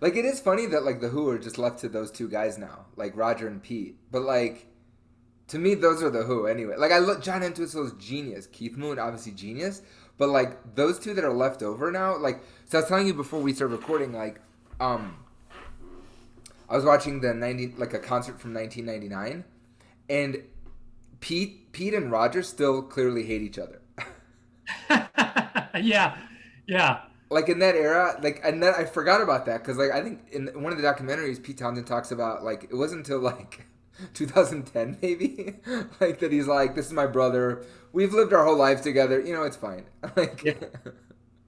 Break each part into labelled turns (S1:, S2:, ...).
S1: Like, it is funny that, like, The Who are just left to those two guys now, like Roger and Pete. But, like, to me, those are The Who anyway. Like, I look, John Entwistle's genius. Keith Moon, obviously genius. But, like, those two that are left over now, like, so I was telling you before we started recording, like, I was watching like, a concert from 1999, and Pete and Roger still clearly hate each other.
S2: Yeah, yeah.
S1: Like in that era, like, and then I forgot about that because, like, I think in one of the documentaries, Pete Townsend talks about, like, it wasn't until like 2010 maybe, like, that he's like, "This is my brother. We've lived our whole lives together. You know, it's fine."
S2: Yeah.
S1: Like,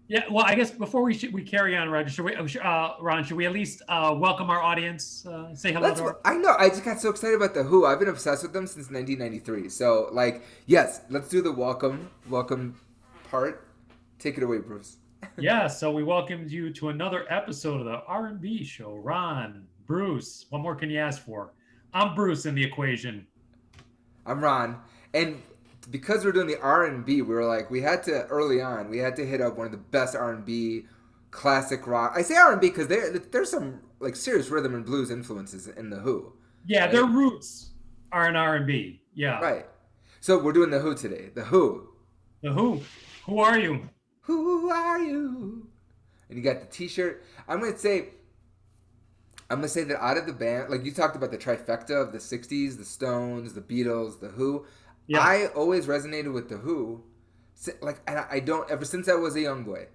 S2: Yeah, well, I guess before we carry on, Roger, Ron, should we at least welcome our audience? Say hello
S1: let's.
S2: to our.
S1: I know. I just got so excited about the Who. I've been obsessed with them since 1993. So, like, yes, let's do the welcome part. Take it away, Bruce.
S2: Yeah, so we welcomed you to another episode of the R&B show. Ron, Bruce, what more can you ask for? I'm Bruce in the equation.
S1: I'm Ron, and because we're doing the R&B, we were like, we had to early on, we had to hit up one of the best R&B, classic rock. I say R&B because there's some, like, serious rhythm and blues influences in the Who,
S2: Yeah, their
S1: right?
S2: roots are in R&B. Yeah.
S1: Right. So we're doing the Who today. The Who.
S2: The Who? Who are you?
S1: Who are you? And you got the T-shirt. I'm gonna say that out of the band, like, you talked about the trifecta of the '60s, the Stones, the Beatles, the Who.
S2: Yeah.
S1: I always resonated with the Who, like, and I don't ever since I was a young boy.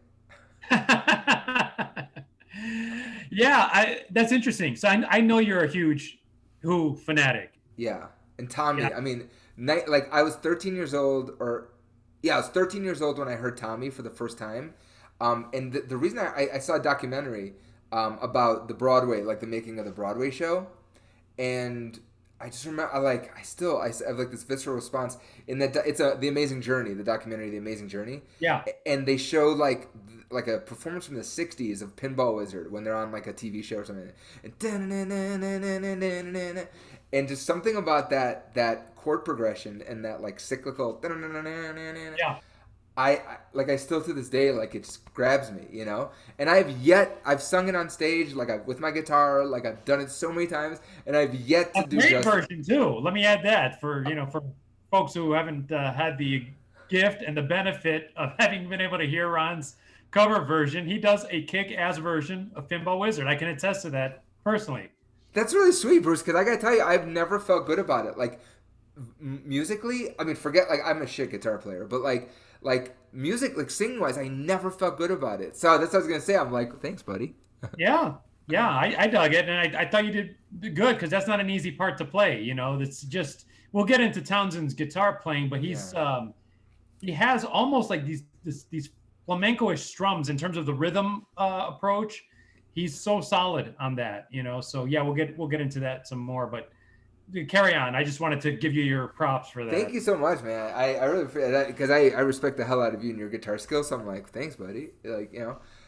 S2: Yeah, that's interesting. So I know you're a huge Who fanatic.
S1: Yeah, and
S2: Yeah.
S1: Tommy. I mean, like, I was 13 years old, or yeah, I was 13 years old when I heard Tommy for the first time. And the reason I saw a documentary about the Broadway, like the making of the Broadway show, and I just remember, I have, like, this visceral response in that it's the Amazing Journey, the documentary, The Amazing Journey,
S2: Yeah.
S1: and they show, like a performance from the '60s of Pinball Wizard when they're on, like, a TV show or something, and just something about that chord progression and that, like, cyclical.
S2: Yeah.
S1: I still to this day, like, it just grabs me, And I've sung it on stage, like, with my guitar, like, I've done it so many times, and I've yet
S2: A
S1: to do
S2: great
S1: justice.
S2: version too. Let me add that for folks who haven't had the gift and the benefit of having been able to hear Ron's cover version. He does a kick-ass version of Pinball Wizard. I can attest to that personally.
S1: That's really sweet, Bruce, because I gotta tell you, I've never felt good about it. Like, musically, I mean, forget, like, I'm a shit guitar player, but, like music, like, singing wise, I never felt good about it. So that's what I was gonna say. I'm like, thanks, buddy.
S2: Yeah, yeah, I dug it, and I thought you did good because that's not an easy part to play. That's just we'll get into Townsend's guitar playing, but
S1: Yeah.
S2: he has almost like these flamenco-ish strums in terms of the rhythm approach. He's so solid on that. So yeah, we'll get into that some more, but carry on. I just wanted to give you your props for
S1: Thank
S2: that.
S1: you so much, man. I really appreciate that because I respect the hell out of you and your guitar skills. So I'm like, thanks, buddy. Like,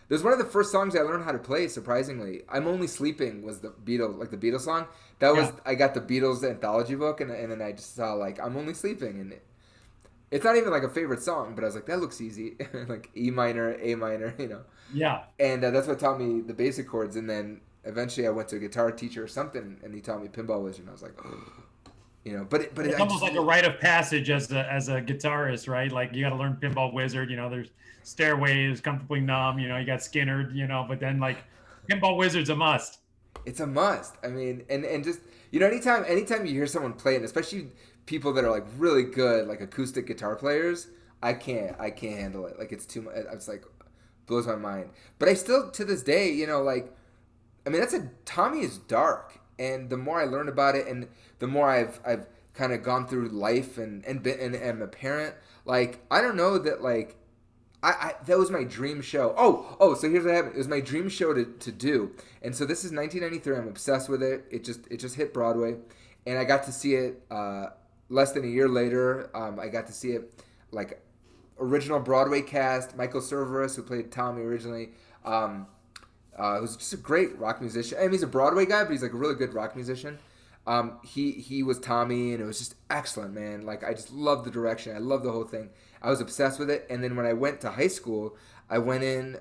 S1: there's one of the first songs I learned how to play. Surprisingly, "I'm Only Sleeping" was the Beatles song. That was
S2: Yeah.
S1: I got the Beatles anthology book, and then I just saw, like, "I'm Only Sleeping," and it's not even, like, a favorite song, but I was like, that looks easy, like E minor, A minor.
S2: Yeah.
S1: And that's what taught me the basic chords. And then eventually I went to a guitar teacher or something, and he taught me Pinball Wizard, and I was like,
S2: It's
S1: I
S2: almost
S1: just
S2: like a rite of passage as a guitarist, right? Like you got to learn Pinball Wizard. There's Stairways, Comfortably Numb. You got Skinner. But then like Pinball Wizard's a must.
S1: it's a must. I mean, and just, anytime you hear someone play it, especially people that are, like, really good, like, acoustic guitar players, I can't handle it. Like, it's too much. It's like, blows my mind. But I still, to this day, like, I mean, Tommy is dark, and the more I learn about it, and the more I've kind of gone through life, and am a parent. Like, I don't know that, like, I that was my dream show. So here's what happened. It was my dream show to do, and so this is 1993. I'm obsessed with it. It just hit Broadway, and I got to see it less than a year later. I got to see it, like, original Broadway cast. Michael Cerveris, who played Tommy originally. Who's just a great rock musician. I mean, he's a Broadway guy, but he's, like, a really good rock musician. He was Tommy, and it was just excellent, man. Like, I just loved the direction. I loved the whole thing. I was obsessed with it. And then when I went to high school, I went in,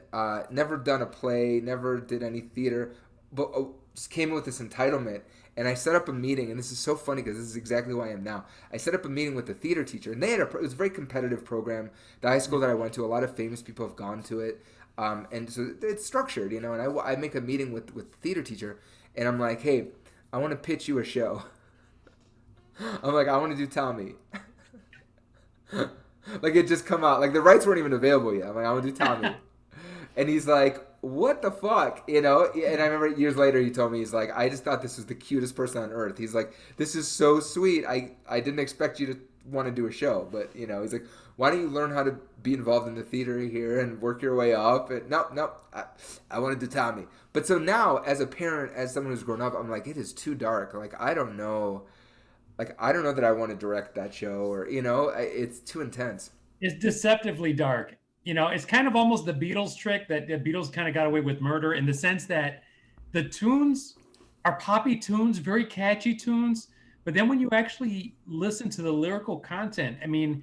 S1: never done a play, never did any theater. but just came in with this entitlement, and I set up a meeting, and this is so funny because this is exactly who I am now. I set up a meeting with the theater teacher, and it was a very competitive program. The high school that I went to, a lot of famous people have gone to it, and so it's structured, you know. And I make a meeting with the theater teacher, and I'm like, hey, I want to pitch you a show. I'm like, I want to do Tommy. Like it just come out. Like the rights weren't even available yet. I'm like, I want to do Tommy. And he's like, what the fuck? You know? And I remember years later he told me, he's like, I just thought this was the cutest person on earth. He's like, this is so sweet. I didn't expect you to want to do a show. But, you know, he's like, why don't you learn how to be involved in the theater here and work your way up? And no, I want to do Tommy. But so now, as a parent, as someone who's grown up, I'm like, it is too dark. Like, I don't know. Like, I don't know that I want to direct that show, or, you know, it's too intense.
S2: It's deceptively dark. You know, it's kind of almost the Beatles trick that the Beatles kind of got away with murder, in the sense that the tunes are poppy tunes, very catchy tunes. But then when you actually listen to the lyrical content, I mean,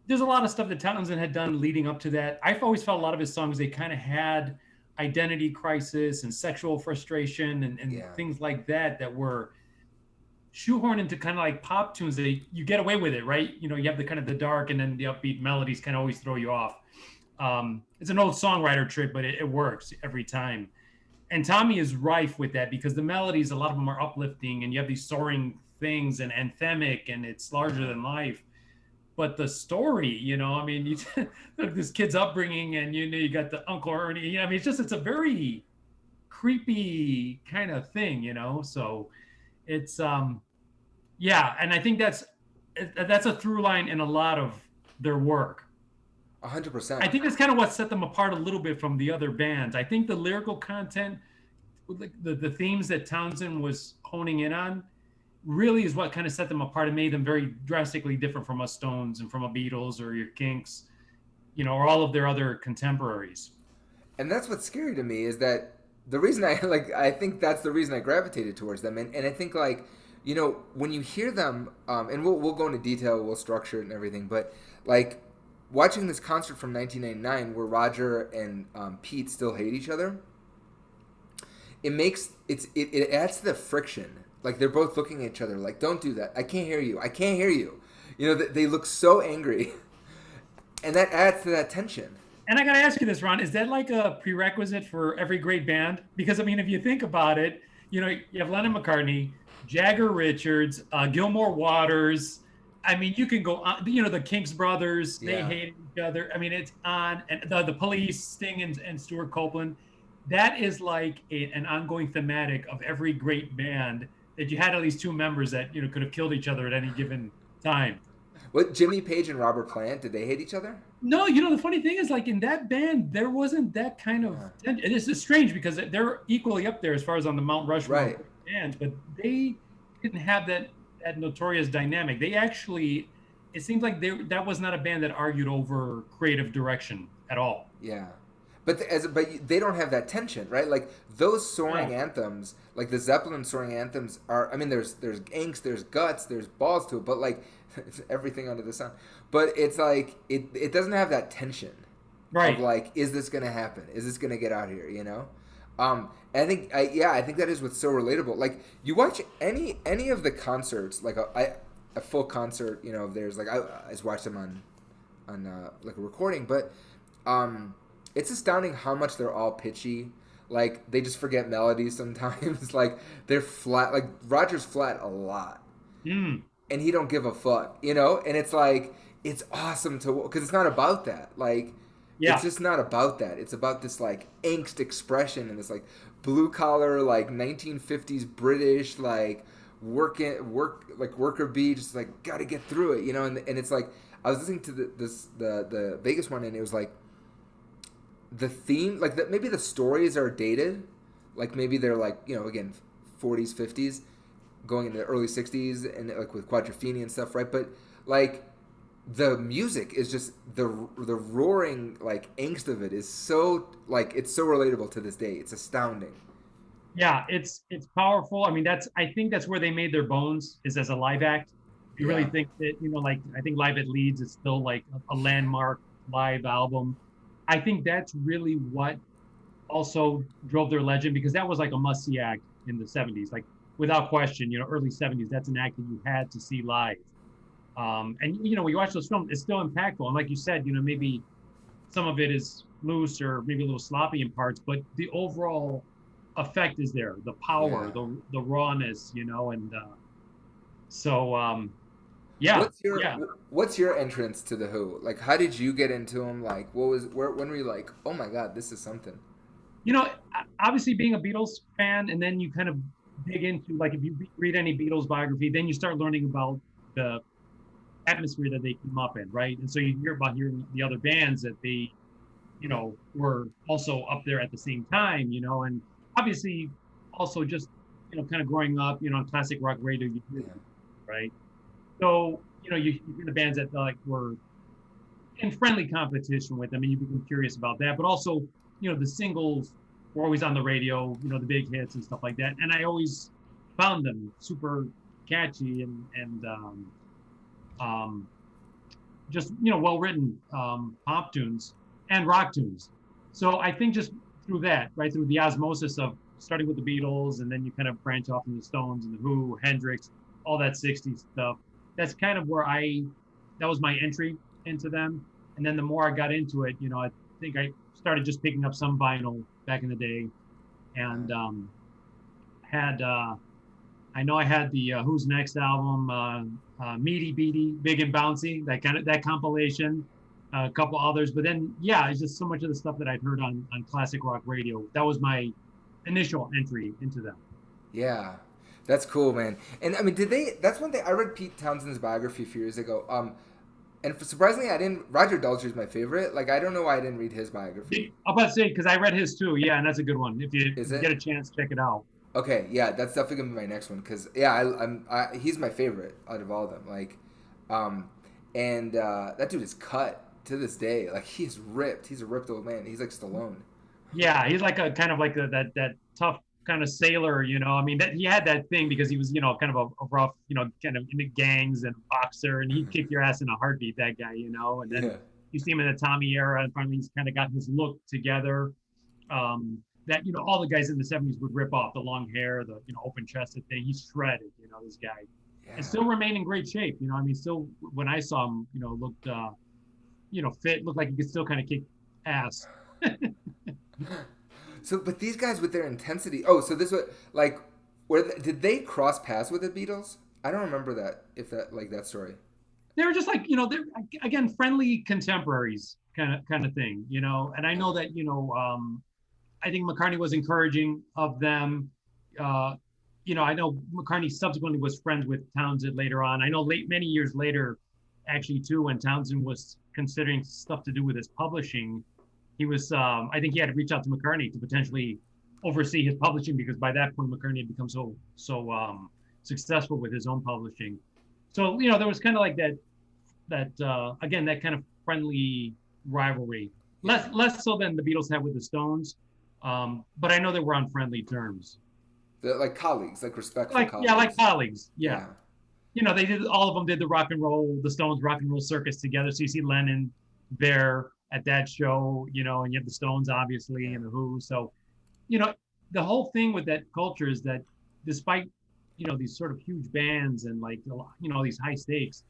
S2: there's a lot of stuff that Townsend had done leading up to that. I've always felt a lot of his songs, they kind of had identity crisis and sexual frustration and
S1: Yeah.
S2: things like that that were shoehorned into kind of like pop tunes that you get away with it, right? You know, you have the kind of the dark, and then the upbeat melodies kind of always throw you off. It's an old songwriter trick, but it works every time. And Tommy is rife with that because the melodies, a lot of them are uplifting, and you have these soaring things and anthemic, and it's larger than life. But the story, you know, I mean, this kid's upbringing, and you know, you got the Uncle Ernie. You know, I mean, it's a very creepy kind of thing, you know. So it's yeah, and I think that's a through line in a lot of their work. I
S1: 100%.
S2: think that's kind of what set them apart a little bit from the other bands. I think the lyrical content, the themes that Townsend was honing in on, really is what kind of set them apart and made them very drastically different from us Stones and from a Beatles or your Kinks, you know, or all of their other contemporaries.
S1: And that's what's scary to me, is that the reason I like, I think that's the reason I gravitated towards them. And I think, like, you know, when you hear them, and we'll go into detail, we'll structure it and everything, but like watching this concert from 1999 where Roger and Pete still hate each other, it adds to the friction. Like they're both looking at each other like, don't do that. I can't hear you. I can't hear you. You know, they look so angry. And that adds to that tension.
S2: And I got to ask you this, Ron, is that like a prerequisite for every great band? Because I mean, if you think about it, you know, you have Lennon McCartney, Jagger Richards, Gilmore Waters. I mean, you can go on, you know, the Kinks brothers, they
S1: Yeah.
S2: hated each other. I mean, it's on, and the Police, Sting and Stuart Copeland. That is like an ongoing thematic of every great band, that you had at least two members that, you know, could have killed each other at any given time.
S1: What, Jimmy Page and Robert Plant, did they hate each other?
S2: No, you know, the funny thing is, like, in that band, there wasn't that kind of
S1: Yeah.
S2: tension. It is strange because they're equally up there as far as on the Mount Rushmore
S1: Right.
S2: bands, but they didn't have that notorious dynamic. They actually, it seems like that was not a band that argued over creative direction at all.
S1: Yeah. But they don't have that tension, right? Like those soaring
S2: No.
S1: anthems, like the Zeppelin soaring anthems are. I mean, there's angst, there's guts, there's balls to it, but like it's everything under the sun. But it's like it doesn't have that tension
S2: Right.
S1: of like, is this gonna happen? Is this gonna get out here? You know. And I think that is what's so relatable. Like you watch any of the concerts, like a full concert, you know, of theirs. Like I just watched them on like a recording, but it's astounding how much they're all pitchy. Like they just forget melodies sometimes. Like they're flat. Like Roger's flat a lot,
S2: Mm.
S1: and he don't give a fuck, you know. And it's like it's awesome to because it's not about that. Like it's
S2: Yeah.
S1: just not about that. It's about this like angst expression and this like blue collar like 1950s British like worker bee, just like got to get through it, you know. And it's like I was listening to the Vegas one, and it was like the theme, like that maybe the stories are dated, like maybe they're like, you know, again 40s 50s going into the early 60s and like with Quadrophenia and stuff, right? But like the music is just the roaring like angst of it is so like it's so relatable to this day. It's astounding.
S2: Yeah, it's powerful. I mean, I think that's where they made their bones, is as a live act. If you really
S1: Yeah.
S2: think that, you know, like I think Live at Leeds is still like a landmark live album. I think that's really what also drove their legend because that was like a must-see act in the 70s, like without question, early 70s, that's an act that you had to see live. And when you watch those films, it's still impactful. And like you said, maybe some of it is loose or maybe a little sloppy in parts, but the overall effect is there, the power,
S1: Yeah.
S2: the rawness, and so yeah,
S1: What's your
S2: yeah.
S1: what's your entrance to the Who? Like, how did you get into them? Like, when were you like, oh my God, this is something?
S2: Obviously being a Beatles fan, and then you kind of dig into, like, if you read any Beatles biography, then you start learning about the atmosphere that they came up in, right? And so you hear about hearing the other bands that they, were also up there at the same time, and obviously also just, kind of growing up, on classic rock radio, you hear,
S1: Yeah.
S2: right? So, you hear the bands that like were in friendly competition with them, and you become curious about that. But also, the singles were always on the radio, the big hits and stuff like that. And I always found them super catchy and um, just well written pop tunes and rock tunes. So I think just through that, right, through the osmosis of starting with the Beatles, and then you kind of branch off into the Stones and the Who, Hendrix, all that '60s stuff. That's kind of where that was my entry into them. And then the more I got into it, I think I started just picking up some vinyl back in the day, and had I know I had the Who's Next album, Meaty Beaty, Big and Bouncy, that compilation, a couple others. But then, yeah, it's just so much of the stuff that I'd heard on classic rock radio. That was my initial entry into them.
S1: Yeah, that's cool, man. And I mean, did they? That's one thing I read Pete Townshend's biography a few years ago. And surprisingly, I didn't. Roger Daltrey is my favorite. Like, I don't know why I didn't read his biography.
S2: I'm about to say, because I read his too. Yeah, and that's a good one. If you
S1: Is
S2: get
S1: it?
S2: a chance, check it out.
S1: Okay, yeah, that's definitely gonna be my next one. Cause yeah, he's my favorite out of all of them. Like, um, and that dude is cut to this day. Like, he's ripped. He's a ripped old man. He's like Stallone.
S2: Yeah, he's like a kind of like that tough kind of sailor. I mean, that he had that thing because he was kind of a rough, kind of into gangs and boxer, and he'd kick your ass in a heartbeat. That guy, and then
S1: Yeah.
S2: you see him in the Tommy era, and finally he's kind of got his look together. That all the guys in the '70s would rip off the long hair, the open chested thing. He's shredded, this guy, and
S1: Yeah.
S2: still remain in great shape. I mean, still when I saw him, looked fit, looked like he could still kind of kick ass.
S1: So, but these guys with their intensity. Oh, so this was like, did they cross paths with the Beatles? I don't remember that. If that like that story.
S2: They were just like they're again friendly contemporaries kind of thing, and I know that I think McCartney was encouraging of them. I know McCartney subsequently was friends with Townsend later on. I know many years later, actually too, when Townsend was considering stuff to do with his publishing, he was I think he had to reach out to McCartney to potentially oversee his publishing, because by that point McCartney had become so successful with his own publishing. So there was kind of like that again, that kind of friendly rivalry, less so than the Beatles had with the Stones, but I know they were on friendly terms.
S1: They're like colleagues, like respectful
S2: Like,
S1: colleagues.
S2: yeah, like colleagues. Yeah.
S1: Yeah.
S2: They did, all of them did the Stones rock and roll circus together. So you see Lennon there at that show, and you have the Stones obviously,
S1: Yeah.
S2: and the Who. So, the whole thing with that culture is that despite, these sort of huge bands and like, these high stakes,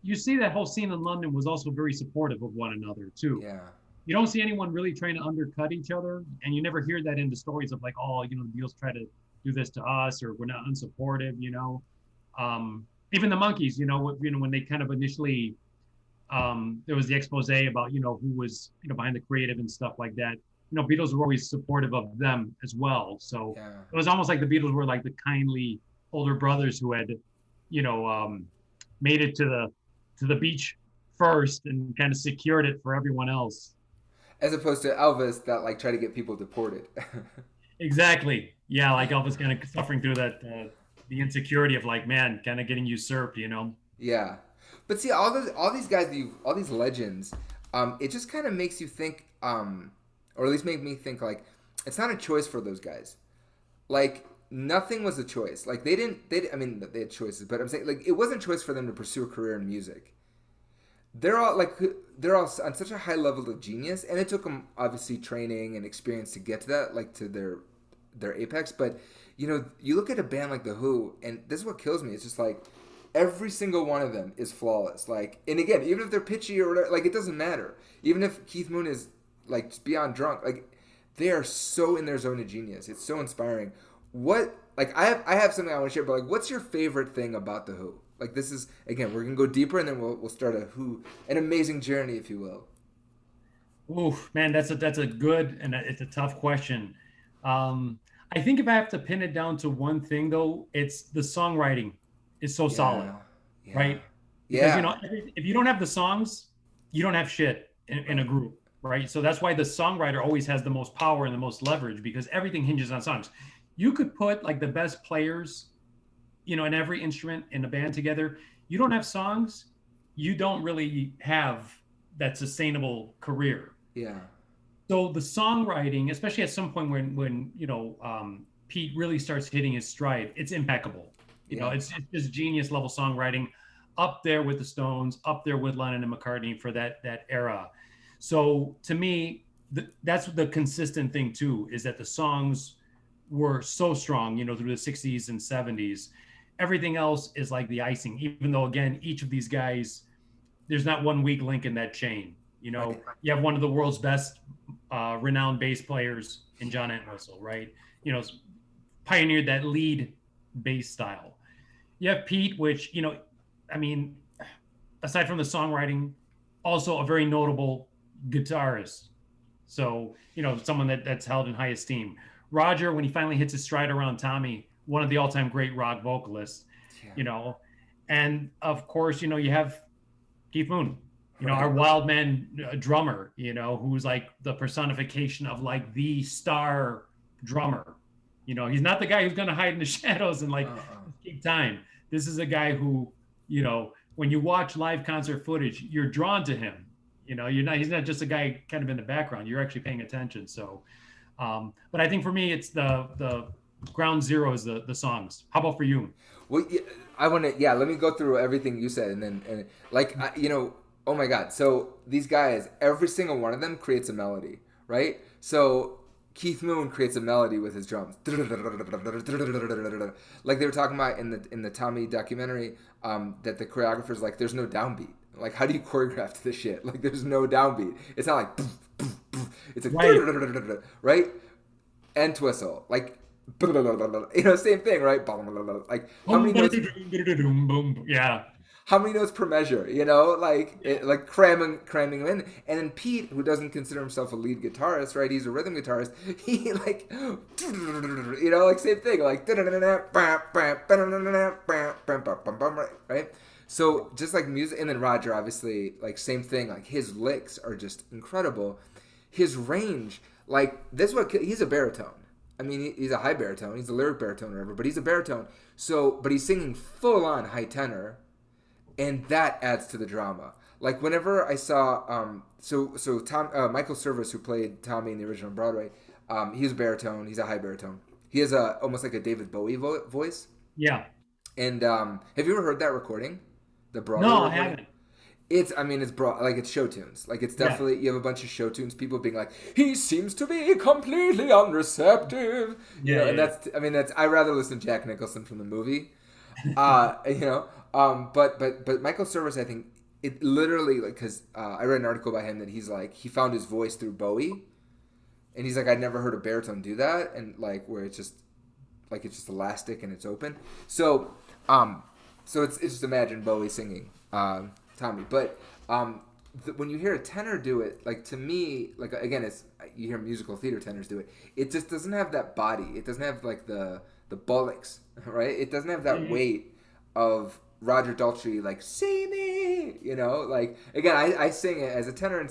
S2: you see that whole scene in London was also very supportive of one another too.
S1: Yeah.
S2: You don't see anyone really trying to undercut each other, and you never hear that in the stories of like, oh, the Beatles try to do this to us, or we're not unsupportive. Even the Monkees, when they kind of initially, there was the expose about who was behind the creative and stuff like that. Beatles were always supportive of them as well. So
S1: Yeah.
S2: it was almost like the Beatles were like the kindly older brothers who had, made it to the beach first and kind of secured it for everyone else.
S1: As opposed to Elvis that like try to get people deported.
S2: Exactly. Yeah, like Elvis kind of suffering through that, the insecurity of like, man, kind of getting usurped.
S1: Yeah, but see, all these guys, all these legends, it just kind of makes you think, or at least make me think like it's not a choice for those guys. Like nothing was a choice. Like I mean, they had choices, but I'm saying like it wasn't a choice for them to pursue a career in music. they're all like they're all on such a high level of genius, and it took them obviously training and experience to get to that, like to their apex. But you look at a band like the Who, and this is what kills me. It's just like every single one of them is flawless. Like, and again, even if they're pitchy or whatever, like it doesn't matter. Even if Keith Moon is like just beyond drunk, like they are so in their zone of genius. It's so inspiring. What like I have something I want to share, but like, what's your favorite thing about the Who? Like this is again, we're gonna go deeper, and then we'll start an amazing journey, if you will.
S2: Oof, man, that's a good and it's a tough question. I think if I have to pin it down to one thing though, it's the songwriting is so solid,
S1: Yeah, yeah,
S2: right? Because
S1: yeah,
S2: if you don't have the songs, you don't have shit in a group, right? So that's why the songwriter always has the most power and the most leverage because everything hinges on songs. You could put like the best players, in every instrument in a band together. You don't have songs, you don't really have that sustainable career.
S1: yeah,
S2: So the songwriting, especially at some point when Pete really starts hitting his stride, it's impeccable.
S1: yeah.
S2: It's just genius level songwriting, up there with the Stones, up there with Lennon and McCartney for that era. So to me, that's the consistent thing too, is that the songs were so strong, through the 60s and 70s. Everything else is like the icing, even though again, each of these guys, there's not one weak link in that chain.
S1: Right.
S2: You have one of the world's best renowned bass players in John Entwistle, right? Pioneered that lead bass style. You have Pete, which, I mean, aside from the songwriting, also a very notable guitarist. So, someone that's held in high esteem. Roger, when he finally hits his stride around Tommy, one of the all-time great rock vocalists,
S1: Yeah.
S2: And of course, you have Keith Moon,
S1: Right.
S2: our wild man drummer, who's like the personification of like the star drummer. He's not the guy who's going to hide in the shadows and like keep time. This is a guy who, when you watch live concert footage, you're drawn to him. He's not just a guy kind of in the background. You're actually paying attention. So, but I think for me, it's the ground zero is the songs. How about for you?
S1: Well, yeah, I want to. Yeah, let me go through everything you said, and then like oh my God. So these guys, every single one of them creates a melody, right? So Keith Moon creates a melody with his drums, like they were talking about in the Tommy documentary. That the choreographer's like, there's no downbeat. Like, how do you choreograph to this shit? Like, there's no downbeat. It's not like, it's like,
S2: Right.
S1: right? And Twistle, like, same thing, right? Like, how many notes?
S2: Yeah.
S1: How many notes per measure? Like like cramming them in. And then Pete, who doesn't consider himself a lead guitarist, right? He's a rhythm guitarist. He like, like same thing, like, right? So just like music, and then Roger, obviously, like same thing. Like his licks are just incredible. His range, like this, he's a baritone. I mean, he's a high baritone. He's a lyric baritone or whatever, but he's a baritone. So, but he's singing full on high tenor, and that adds to the drama. Like whenever I saw, so Tom Michael Service, who played Tommy in the original Broadway, he's a baritone. He's a high baritone. He has a almost like a David Bowie voice.
S2: Yeah.
S1: And have you ever heard that recording, the Broadway
S2: No, I
S1: recording?
S2: haven't.
S1: It's broad, like it's show tunes. Like it's
S2: Yeah.
S1: definitely, you have a bunch of show tunes. People being like, he seems to be completely unreceptive.
S2: Yeah.
S1: And that's I rather listen to Jack Nicholson from the movie. But Michael Service, I think it literally, like, because I read an article by him that he's like, he found his voice through Bowie, and he's like, I'd never heard a baritone do that, and like where it's just elastic and it's open. So it's just imagine Bowie singing Tommy, but when you hear a tenor do it, like to me, like again, it's you hear musical theater tenors do it. It just doesn't have that body. It doesn't have like the bullocks, right? It doesn't have that weight of Roger Daltrey, like see me, like again, I sing it as a tenor, and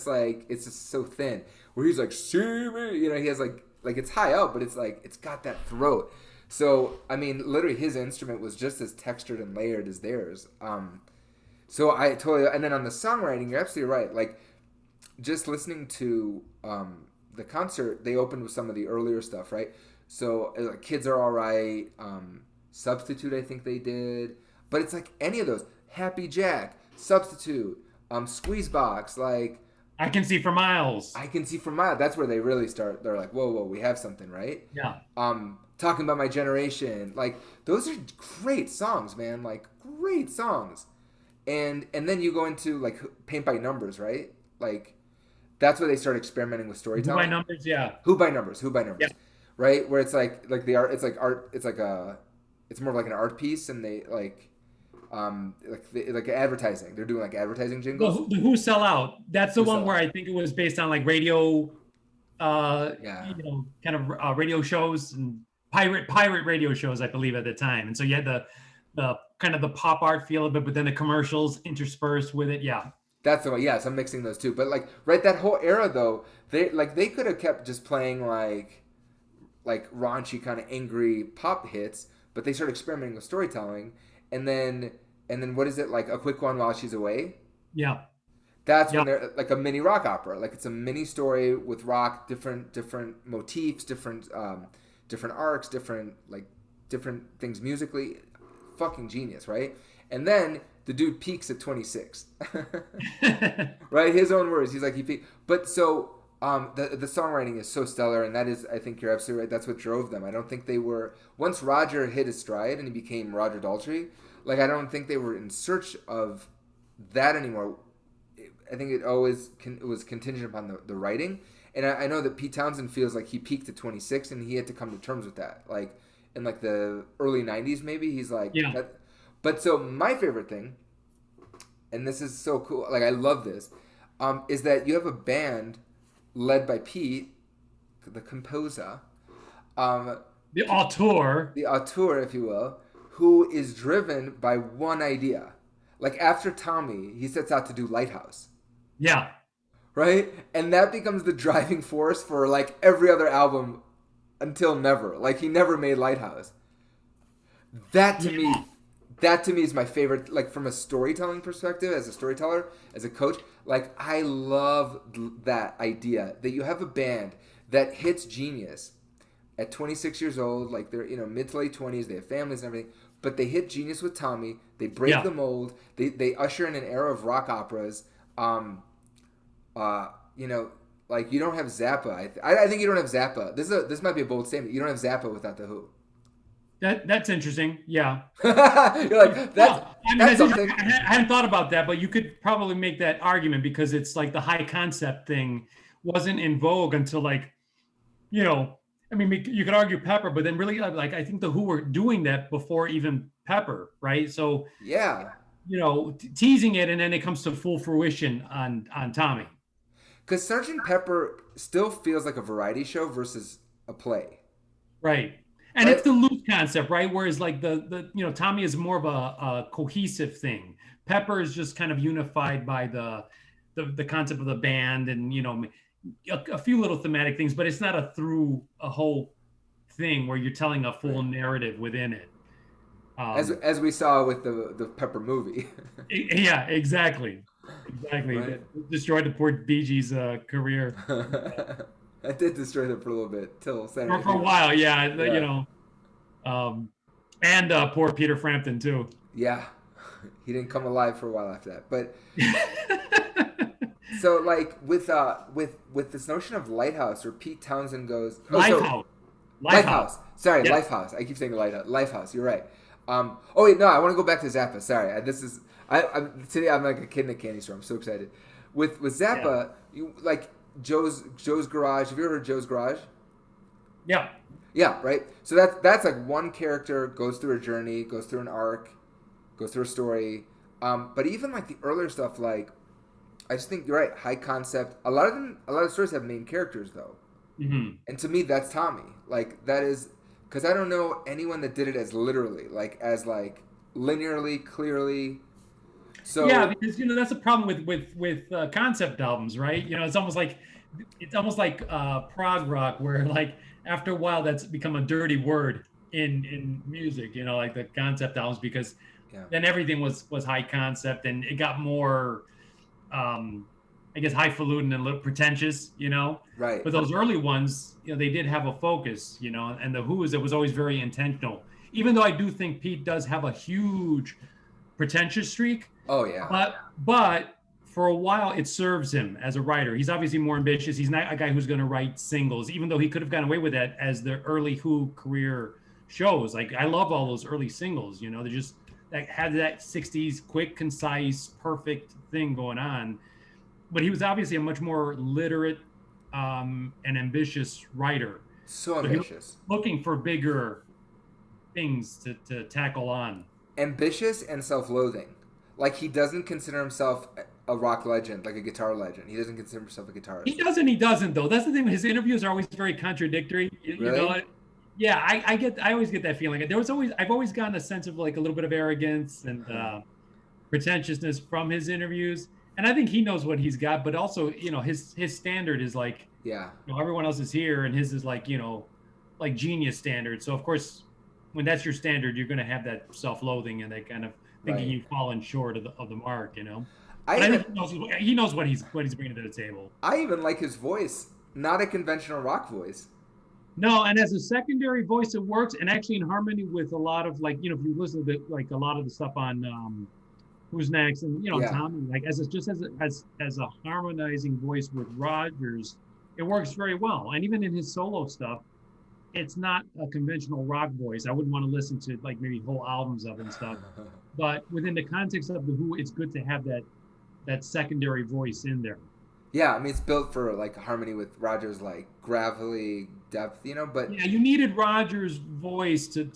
S1: it's just so thin. Where he's like see me, he has like it's high up, but it's like it's got that throat. So I mean, literally, his instrument was just as textured and layered as theirs. So I totally, and then on the songwriting, you're absolutely right. Like just listening to the concert, they opened with some of the earlier stuff, right? So Kids Are All Right, Substitute, I think they did, but it's like any of those, Happy Jack, Substitute, Squeeze Box, like
S2: I Can See for Miles.
S1: I Can See for Miles. That's where they really start. They're like, whoa, whoa, we have something, right?
S2: Yeah.
S1: Talking About My Generation, like those are great songs, man. Like great songs. And then you go into like Paint by Numbers, right? Like that's where they start experimenting with
S2: Who by
S1: storytelling.
S2: Numbers, yeah.
S1: Who by
S2: Yeah.
S1: numbers, right? Where it's like the art, it's like art, it's like a, it's more of like an art piece, and they like advertising. They're doing like advertising jingles.
S2: The Who Sell Out. That's the
S1: Who
S2: one
S1: sell
S2: where
S1: out?
S2: I think it was based on like radio,
S1: Yeah,
S2: kind of radio shows and pirate radio shows, I believe, at the time. And so you had the kind of the pop art feel of it, but then the commercials interspersed with it. Yeah.
S1: that's the one. Yes, I'm mixing those two. But like right, that whole era though, they could have kept just playing like raunchy kind of angry pop hits, but they started experimenting with storytelling, and then what is it, like A Quick One While She's Away?
S2: Yeah.
S1: That's
S2: Yeah.
S1: when they're like a mini rock opera. Like it's a mini story with rock, different motifs, different arcs, different things musically. Fucking genius, right? And then the dude peaks at 26. Right? His own words. He's like he peaked. But so the songwriting is so stellar, and that is, I think you're absolutely right. That's what drove them. I don't think they were, once Roger hit his stride and he became Roger Daltrey. Like I don't think they were in search of that anymore. I think it always it was contingent upon the writing. And I know that Pete Townsend feels like he peaked at 26 and he had to come to terms with that. Like in like the early 90s maybe, he's like
S2: Yeah.
S1: that. But so my favorite thing, and this is so cool, like I love this, is that you have a band led by Pete, the composer,
S2: The auteur.
S1: the auteur, if you will, who is driven by one idea. Like after Tommy, he sets out to do Lighthouse,
S2: Yeah.
S1: right? And that becomes the driving force for like every other album until Never. Like he never made Lighthouse. That to me, that to me is my favorite. Like from a storytelling perspective, as a storyteller, as a coach, like I love that idea that you have a band that hits genius at 26 years old. Like they're mid to late 20s. They have families and everything, but they hit genius with Tommy. They break
S2: Yeah.
S1: the mold. They usher in an era of rock operas. Like you don't have Zappa. I think you don't have Zappa. This might be a bold statement. You don't have Zappa without the Who.
S2: That's interesting. Yeah.
S1: You're like
S2: Well, I mean,
S1: that's something.
S2: I hadn't thought about that, but you could probably make that argument because it's like the high concept thing wasn't in vogue until like, I mean, you could argue Pepper, but then really like I think the Who were doing that before even Pepper, right? So,
S1: Yeah,
S2: teasing it and then it comes to full fruition on Tommy.
S1: because Sergeant Pepper still feels like a variety show versus a play,
S2: Right. And
S1: right?
S2: it's the loose concept, right? Whereas like the Tommy is more of a cohesive thing. Pepper is just kind of unified by the concept of the band and a few little thematic things, but it's not a whole thing where you're telling a full
S1: Right.
S2: narrative within it.
S1: As we saw with the Pepper movie.
S2: Yeah, exactly. Exactly.
S1: Right.
S2: That destroyed the poor Bee Gees' career
S1: I did destroy them for a little bit till Saturday.
S2: for a while. Yeah,
S1: Yeah.
S2: And poor Peter Frampton too.
S1: Yeah, he didn't come alive for a while after that. But so like with this notion of Lighthouse, where Pete Townsend goes,
S2: Lifehouse.
S1: Lifehouse. Sorry,
S2: Yeah.
S1: Lifehouse. I keep saying Lighthouse. Lifehouse. You're right. Oh wait, no, I want to go back to Zappa. Sorry, today I'm like a kid in a candy store. I'm so excited. With Zappa, you like Joe's Garage. Have you ever heard Joe's Garage?
S2: Yeah.
S1: Yeah, right. So that's like one character goes through a journey, goes through an arc, goes through a story. But even like the earlier stuff, like I just think you're right. High concept. A lot of stories have main characters though,
S2: Mm-hmm.
S1: and to me that's Tommy. Like that is because I don't know anyone that did it as literally, like as like linearly, clearly. So
S2: Yeah, because that's a problem with concept albums, right? It's almost like prog rock, where like after a while that's become a dirty word in music. Like the concept albums, because
S1: yeah,
S2: then everything was high concept and it got more, I guess, highfalutin and a little pretentious.
S1: right.
S2: But those early ones, they did have a focus. And the Who's, it was always very intentional. Even though I do think Pete does have a huge pretentious streak.
S1: Oh yeah,
S2: But for a while it serves him as a writer. He's obviously more ambitious. He's not a guy who's going to write singles, even though he could have gotten away with that as the early Who career shows. Like I love all those early singles, you know, they just that had that 60s quick, concise, perfect thing going on. But he was obviously a much more literate and ambitious writer.
S1: So
S2: So he was
S1: ambitious.
S2: looking for bigger things to tackle on.
S1: Ambitious and self-loathing. Like he doesn't consider himself a rock legend, like a guitar legend. He doesn't consider himself a guitarist.
S2: He doesn't though. That's the thing. His interviews are always very contradictory. You
S1: Really?
S2: know, yeah. I always get that feeling. I've always gotten a sense of like a little bit of arrogance and pretentiousness from his interviews. And I think he knows what he's got, but also, you know, his standard is like,
S1: Yeah.
S2: you know, everyone else is here, and his is like, you know, like genius standard. So of course, when that's your standard, you're going to have that self-loathing and that kind of thinking
S1: Right.
S2: you've fallen short of the mark, you know.
S1: I
S2: But I
S1: even,
S2: think he knows what he's bringing to the table.
S1: I even like his voice. Not a conventional rock voice.
S2: No, and as a secondary voice, it works, and actually in harmony with a lot of like, you know, if you listen to like a lot of the stuff on Who's Next, and you know,
S1: Yeah.
S2: Tommy, like as a harmonizing voice with Rogers, it works very well. And even in his solo stuff, it's not a conventional rock voice. I wouldn't want to listen to like maybe whole albums of it and stuff. But within the context of the Who, it's good to have that secondary voice in there.
S1: Yeah, I mean it's built for like harmony with Rogers' like gravelly depth, you know. But
S2: Yeah, you needed Rogers' voice to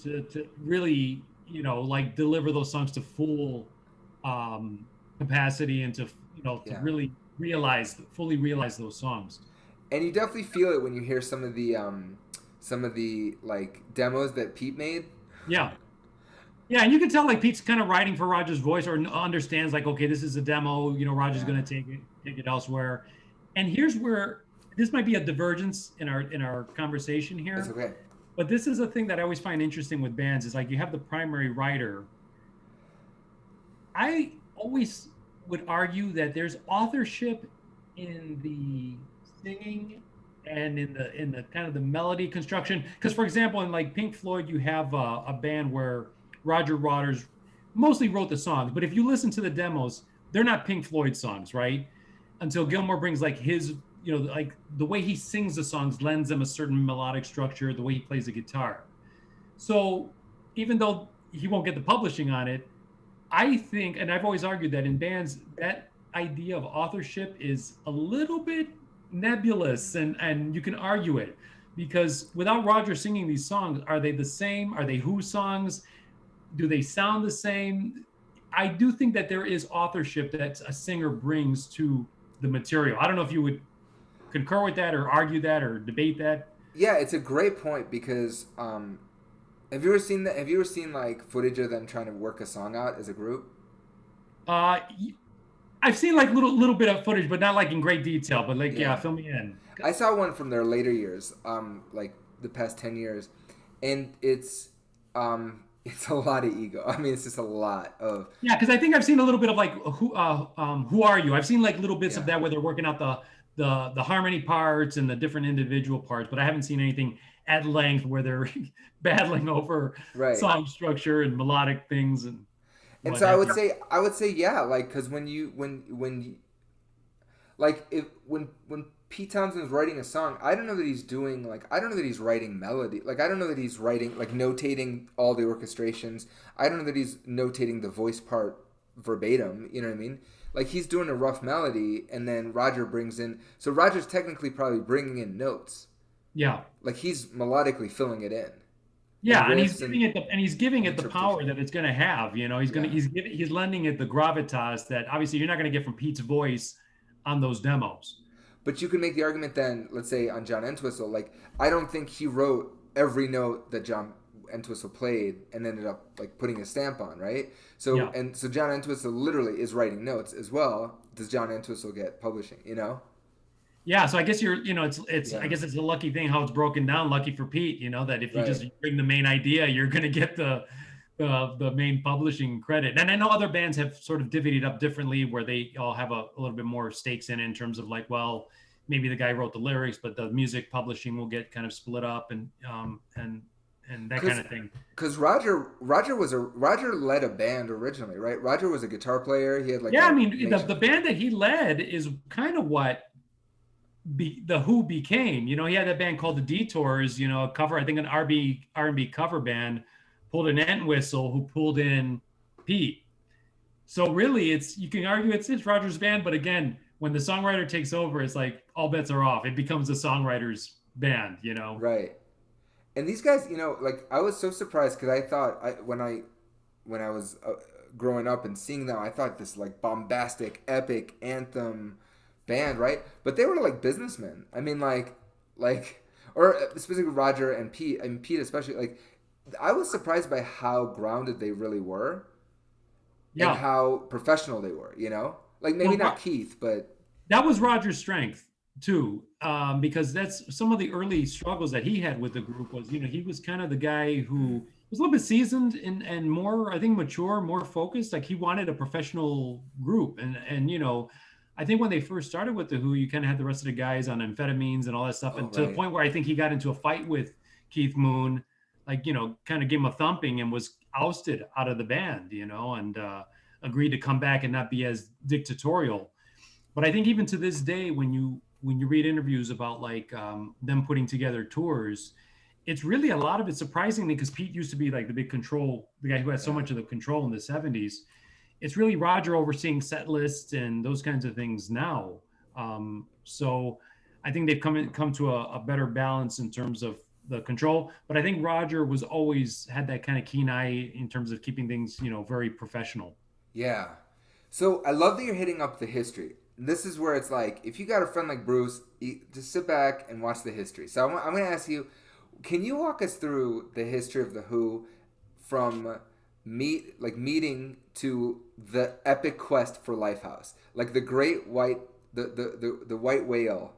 S2: really, you know, like deliver those songs to full capacity and to, you know, to
S1: Yeah.
S2: really fully realize those songs.
S1: and you definitely feel it when you hear some of the like demos that Pete made.
S2: Yeah. Yeah, and you can tell like Pete's kind of writing for Rogers' voice or understands like, okay, this is a demo, you know, Rogers
S1: Yeah.
S2: going to take it elsewhere. And here's where this might be a divergence in our conversation here.
S1: It's okay.
S2: But this is a thing that I always find interesting with bands is like you have the primary writer. I always would argue that there's authorship in the singing and in the kind of the melody construction. Because for example, in like Pink Floyd, you have a band where Roger Waters mostly wrote the songs, but if you listen to the demos, they're not Pink Floyd songs, right? Until Gilmour brings like his, you know, like the way he sings the songs lends them a certain melodic structure, the way he plays the guitar. So even though he won't get the publishing on it, I think, and I've always argued that in bands, that idea of authorship is a little bit nebulous, and you can argue it because without Roger singing these songs, are they the same? Are they Who songs? Do they sound the same? I do think that there is authorship that a singer brings to the material. I don't know if you would concur with that or argue that or debate that.
S1: Yeah, it's a great point because have you ever seen that? Have you ever seen like footage of them trying to work a song out as a group?
S2: Uh, I've seen like little bit of footage, but not like in great detail. But like, yeah,
S1: Yeah.
S2: fill me in.
S1: I saw one from their later years, like the past 10 years, and it's a lot of ego. I mean, it's just a lot of
S2: Yeah, because I think I've seen a little bit of like who are you? I've seen like little bits of
S1: Yeah.
S2: that where they're working out the harmony parts and the different individual parts, but I haven't seen anything at length where they're battling over
S1: right.
S2: song structure and melodic things and
S1: And
S2: what
S1: so
S2: have you.
S1: I would say yeah, like because when you like if when Pete Townsend's writing a song, I don't know that he's doing like I don't know that he's writing melody. Like I don't know that he's writing like notating all the orchestrations. I don't know that he's notating the voice part verbatim, you know what I mean? Like he's doing a rough melody and then Roger brings in so Roger's technically probably bringing in notes.
S2: Yeah.
S1: Like he's melodically filling it in.
S2: Yeah, and he's
S1: riffs
S2: giving it the power
S1: interpretation.
S2: that it's going to have. You know,
S1: Yeah.
S2: he's lending it the gravitas that obviously you're not going to get from Pete's voice on those demos.
S1: But you can make the argument then, let's say on John Entwistle, like I don't think he wrote every note that John Entwistle played and ended up like putting a stamp on, right? So
S2: Yeah.
S1: and so John Entwistle literally is writing notes as well. Does John Entwistle get publishing? You know?
S2: Yeah, so I guess it's
S1: Yeah.
S2: I guess it's a lucky thing how it's broken down. Lucky for Pete, you know, that if you
S1: Right.
S2: just bring the main idea, you're going to get the main publishing credit. And I know other bands have sort of divvied it up differently, where they all have a little bit more stakes in it in terms of like, well, maybe the guy wrote the lyrics, but the music publishing will get kind of split up, and and that kind
S1: Cause,
S2: of thing.
S1: cause Roger led a band originally, right? Roger was a guitar player. He had like
S2: Yeah, I
S1: a
S2: mean the
S1: makeshift
S2: band
S1: guitar.
S2: that he led is kind of what the Who became. He had that band called the Detours. A cover, I think an R&B cover band, pulled an Entwistle who pulled in Pete. So really, it's you can argue it's Roger's band, but again, when the songwriter takes over, it's like all bets are off. It becomes a songwriter's band.
S1: Right. And these guys, like I was so surprised because I thought when I was growing up and seeing them, I thought this like bombastic, epic anthem band, right? But they were like businessmen. I mean, like, or specifically Roger and Pete. I mean, Pete especially. Like, I was surprised by how grounded they really were and
S2: Yeah.
S1: how professional they were. Like maybe
S2: Well,
S1: not Keith, but
S2: that was Roger's strength too, because that's some of the early struggles that he had with the group was, he was kind of the guy who was a little bit seasoned and more, I think, mature, more focused. Like he wanted a professional group, and I think when they first started with the Who, you kind of had the rest of the guys on amphetamines and all that stuff,
S1: oh
S2: and to the
S1: right,
S2: point where I think he got into a fight with Keith Moon, like kind of gave him a thumping and was ousted out of the band, and agreed to come back and not be as dictatorial. But I think even to this day, when you read interviews about like them putting together tours, it's really a lot of it surprisingly because Pete used to be like the big control, the guy who had so
S1: yeah,
S2: much of the control in the 70s. It's really Roger overseeing set lists and those kinds of things now. So I think they've come to a better balance in terms of the control. But I think Roger was always had that kind of keen eye in terms of keeping things, very professional.
S1: yeah. So I love that you're hitting up the history. This is where it's like, if you got a friend like Bruce, just sit back and watch the history. So I'm going to ask you, can you walk us through the history of the Who from meeting to the epic quest for Lifehouse, like the great white the white whale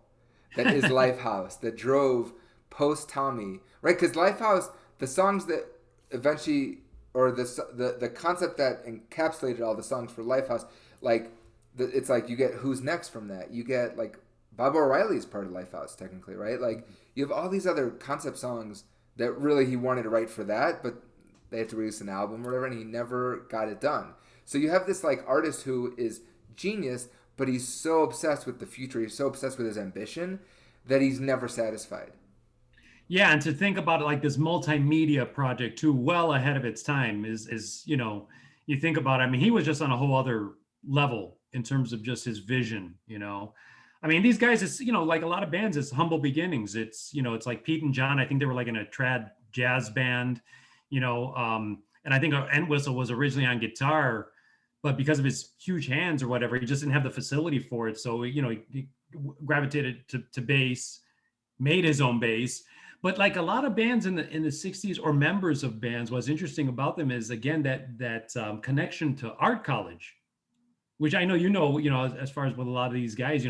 S1: that is Lifehouse that drove post Tommy, right? Because Lifehouse, the songs that eventually, or the concept that encapsulated all the songs for Lifehouse, like it's like you get Who's Next from that. You get like Bob O'Reilly's part of Lifehouse technically, right? Like you have all these other concept songs that really he wanted to write for that, but they had to release an album or whatever, and he never got it done. So you have this like artist who is genius, but he's so obsessed with the future, he's so obsessed with his ambition that he's never satisfied.
S2: Yeah, and to think about it like this multimedia project too, well ahead of its time is you think about it, I mean, he was just on a whole other level in terms of just his vision. I mean, these guys, it's like a lot of bands, it's humble beginnings. It's like Pete and John, I think they were like in a trad jazz band, and I think Entwistle was originally on guitar, but because of his huge hands or whatever, he just didn't have the facility for it. So, he gravitated to bass, made his own bass. But like a lot of bands in the 60s, or members of bands, what's interesting about them is again that connection to art college, which I know as far as with a lot of these guys,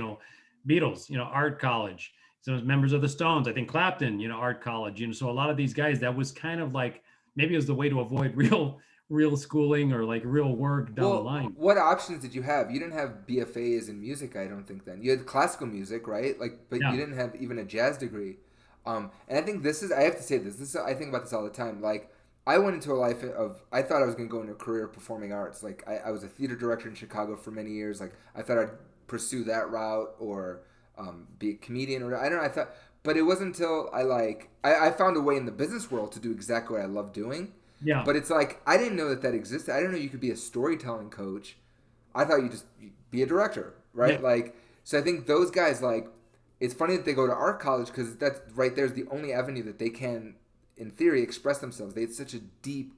S2: Beatles, art college. So members of the Stones, I think Clapton, art college. So a lot of these guys, that was kind of like maybe it was the way to avoid real schooling or like real work down the
S1: Well,
S2: line.
S1: what options did you have? You didn't have BFAs in music, I don't think then. You had classical music, right? Like, but you
S2: Yeah.
S1: didn't have even a jazz degree. And I think this is, I have to say this. I think about this all the time. Like, I went into a life of, I thought I was going to go into a career of performing arts. Like, I was a theater director in Chicago for many years. Like, I thought I'd pursue that route or be a comedian or I don't know. I thought, but it wasn't until I found a way in the business world to do exactly what I love doing.
S2: Yeah.
S1: But it's like I didn't know that existed. I didn't know you could be a storytelling coach. I thought you'd be a director,
S2: Yeah.
S1: right? Like, so I think those guys like. It's funny that they go to art college because that's right there's the only avenue that they can, in theory, express themselves. They had such a deep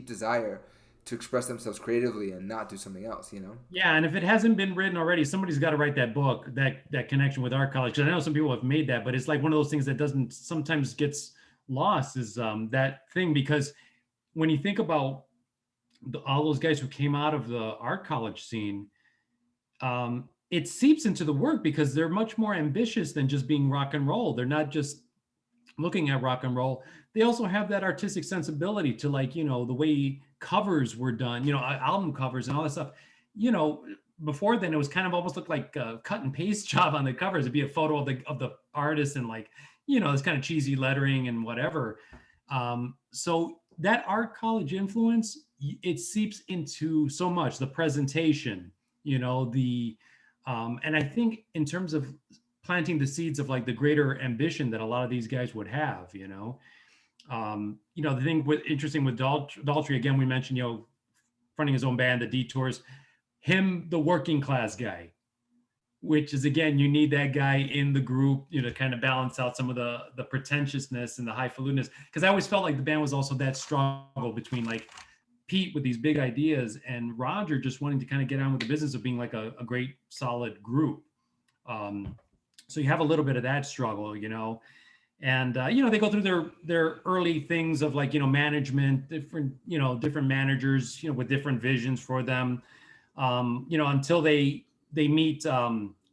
S1: desire to express themselves creatively and not do something else.
S2: Yeah, and if it hasn't been written already, somebody's got to write that book, that connection with art college. Because I know some people have made that, but it's like one of those things that doesn't sometimes gets lost is that thing. Because when you think about all those guys who came out of the art college scene, it seeps into the work because they're much more ambitious than just being rock and roll. They're not just looking at rock and roll. They also have that artistic sensibility to like, the way covers were done, album covers and all that stuff. You know, Before then it was kind of almost looked like a cut and paste job on the covers. It'd be a photo of the artist and like, this kind of cheesy lettering and whatever. So that art college influence, it seeps into so much the presentation, the and I think in terms of planting the seeds of like the greater ambition that a lot of these guys would have, the thing with interesting with Daltrey, again, we mentioned, fronting his own band, the Detours, him, the working class guy, which is again, you need that guy in the group, to kind of balance out some of the pretentiousness and the highfaluturness. Because I always felt like the band was also that struggle between like Pete with these big ideas and Roger just wanting to kind of get on with the business of being like a great solid group. So you have a little bit of that struggle, and they go through their early things of like management, different managers, with different visions for them, until they meet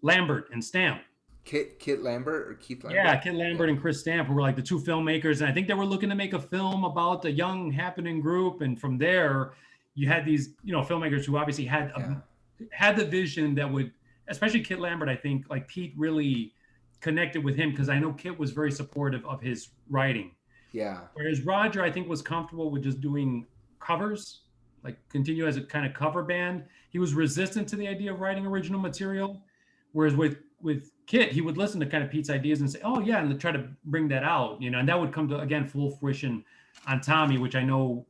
S2: Lambert and Stamp.
S1: Kit Lambert or Keith Lambert?
S2: Yeah, Kit Lambert and Chris Stamp, who were like the two filmmakers, and I think they were looking to make a film about a young happening group. And from there, you had these filmmakers who obviously had the vision that would, especially Kit Lambert. I think like Pete really connected with him because I know Kit was very supportive of his writing.
S1: Yeah.
S2: Whereas Roger, I think, was comfortable with just doing covers, like continue as a kind of cover band. He was resistant to the idea of writing original material. Whereas with Kit, he would listen to kind of Pete's ideas and say, "Oh yeah," and try to bring that out, and that would come to again full fruition on Tommy, which I know